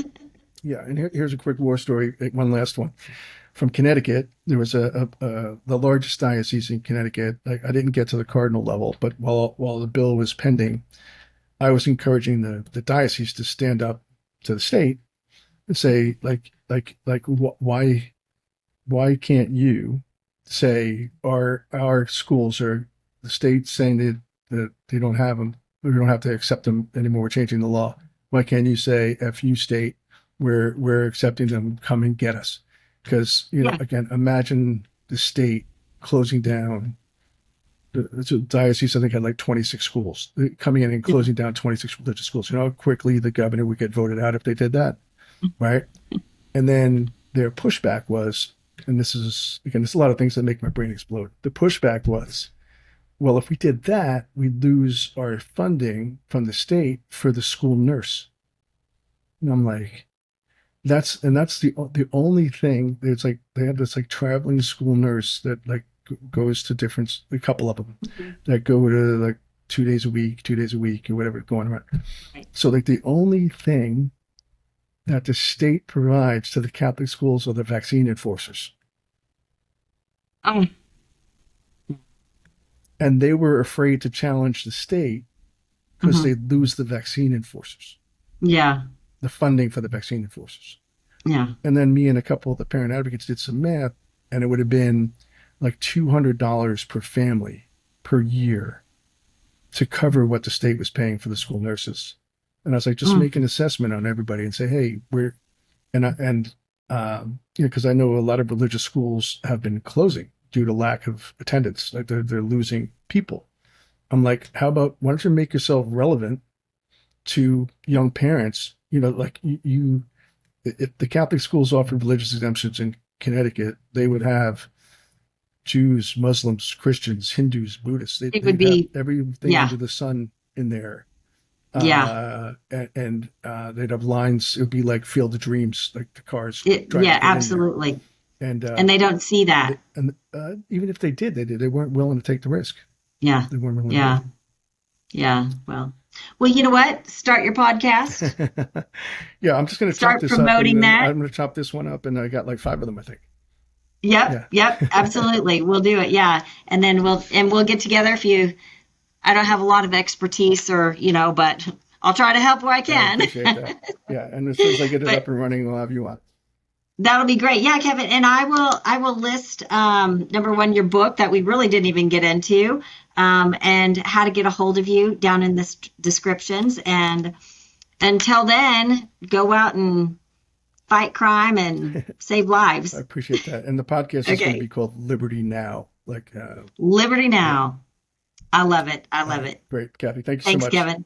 Yeah, and here's a quick war story. One last one from Connecticut. There was the largest diocese in Connecticut. I didn't get to the cardinal level, but while the bill was pending, I was encouraging the diocese to stand up to the state and say why can't you say our schools are the state saying that they don't have them, we don't have to accept them anymore, we're changing the law. Why can't you say F you state, we're accepting them, come and get us? Because Yeah. again, imagine the state closing down the diocese. I think had like 26 schools coming in and closing down 26 religious schools. You know how quickly the governor would get voted out if they did that, right? And then their pushback was, and this is, again, there's a lot of things that make my brain explode. The pushback was, well, if we did that, we'd lose our funding from the state for the school nurse. And I'm like, that's the only thing. It's like they have this like traveling school nurse that like goes to different, a couple of them Mhm. that go to like 2 days a week, 2 days a week, or whatever going around. Right. So like the only thing that the state provides to the Catholic schools are the vaccine enforcers. Oh, And they were afraid to challenge the state because mhm. they'd lose the vaccine enforcers, Yeah. the funding for the vaccine enforcers. Yeah. And then me and a couple of the parent advocates did some math, and it would have been like $200 per family per year to cover what the state was paying for the school nurses. And I was like, just Mm. make an assessment on everybody and say, hey, because I know a lot of religious schools have been closing due to lack of attendance. Like they're losing people. I'm like, how about why don't you make yourself relevant to young parents? Like if the Catholic schools offered religious exemptions in Connecticut, they would have Jews, Muslims, Christians, Hindus, Buddhists. It would They'd have be, everything yeah. under the sun in there. Yeah. They'd have lines. It would be like Field of Dreams, like the cars trying to Yeah, get in there. absolutely. And And they don't see that. even if they did, they weren't willing to take the risk. Yeah. They weren't willing to do Yeah. Yeah. Well, you know what? Start your podcast. it. Yeah, I'm just going to chop Start this up, and promoting then that. I'm going to chop this one up, and I got like five of them, I think. Yep. Yeah. Yep. Absolutely. We'll do it. Yeah. And then we'll get together if you, I don't have a lot of expertise or, but I'll try to help where I I can. appreciate that. Yeah, and as soon as I get it But up and running, we'll have you on. that'll be great. Yeah, Kevin. And I will list number one, your book that we really didn't even get into, and how to get a hold of you down in the descriptions. And until then, go out and fight crime and save I lives. appreciate that. And the podcast is going to Okay. be called Liberty Now. Liberty Yeah. Now. I love it. I All love right. it. Great, Kathy. Thank you so Thanks, much. Kevin.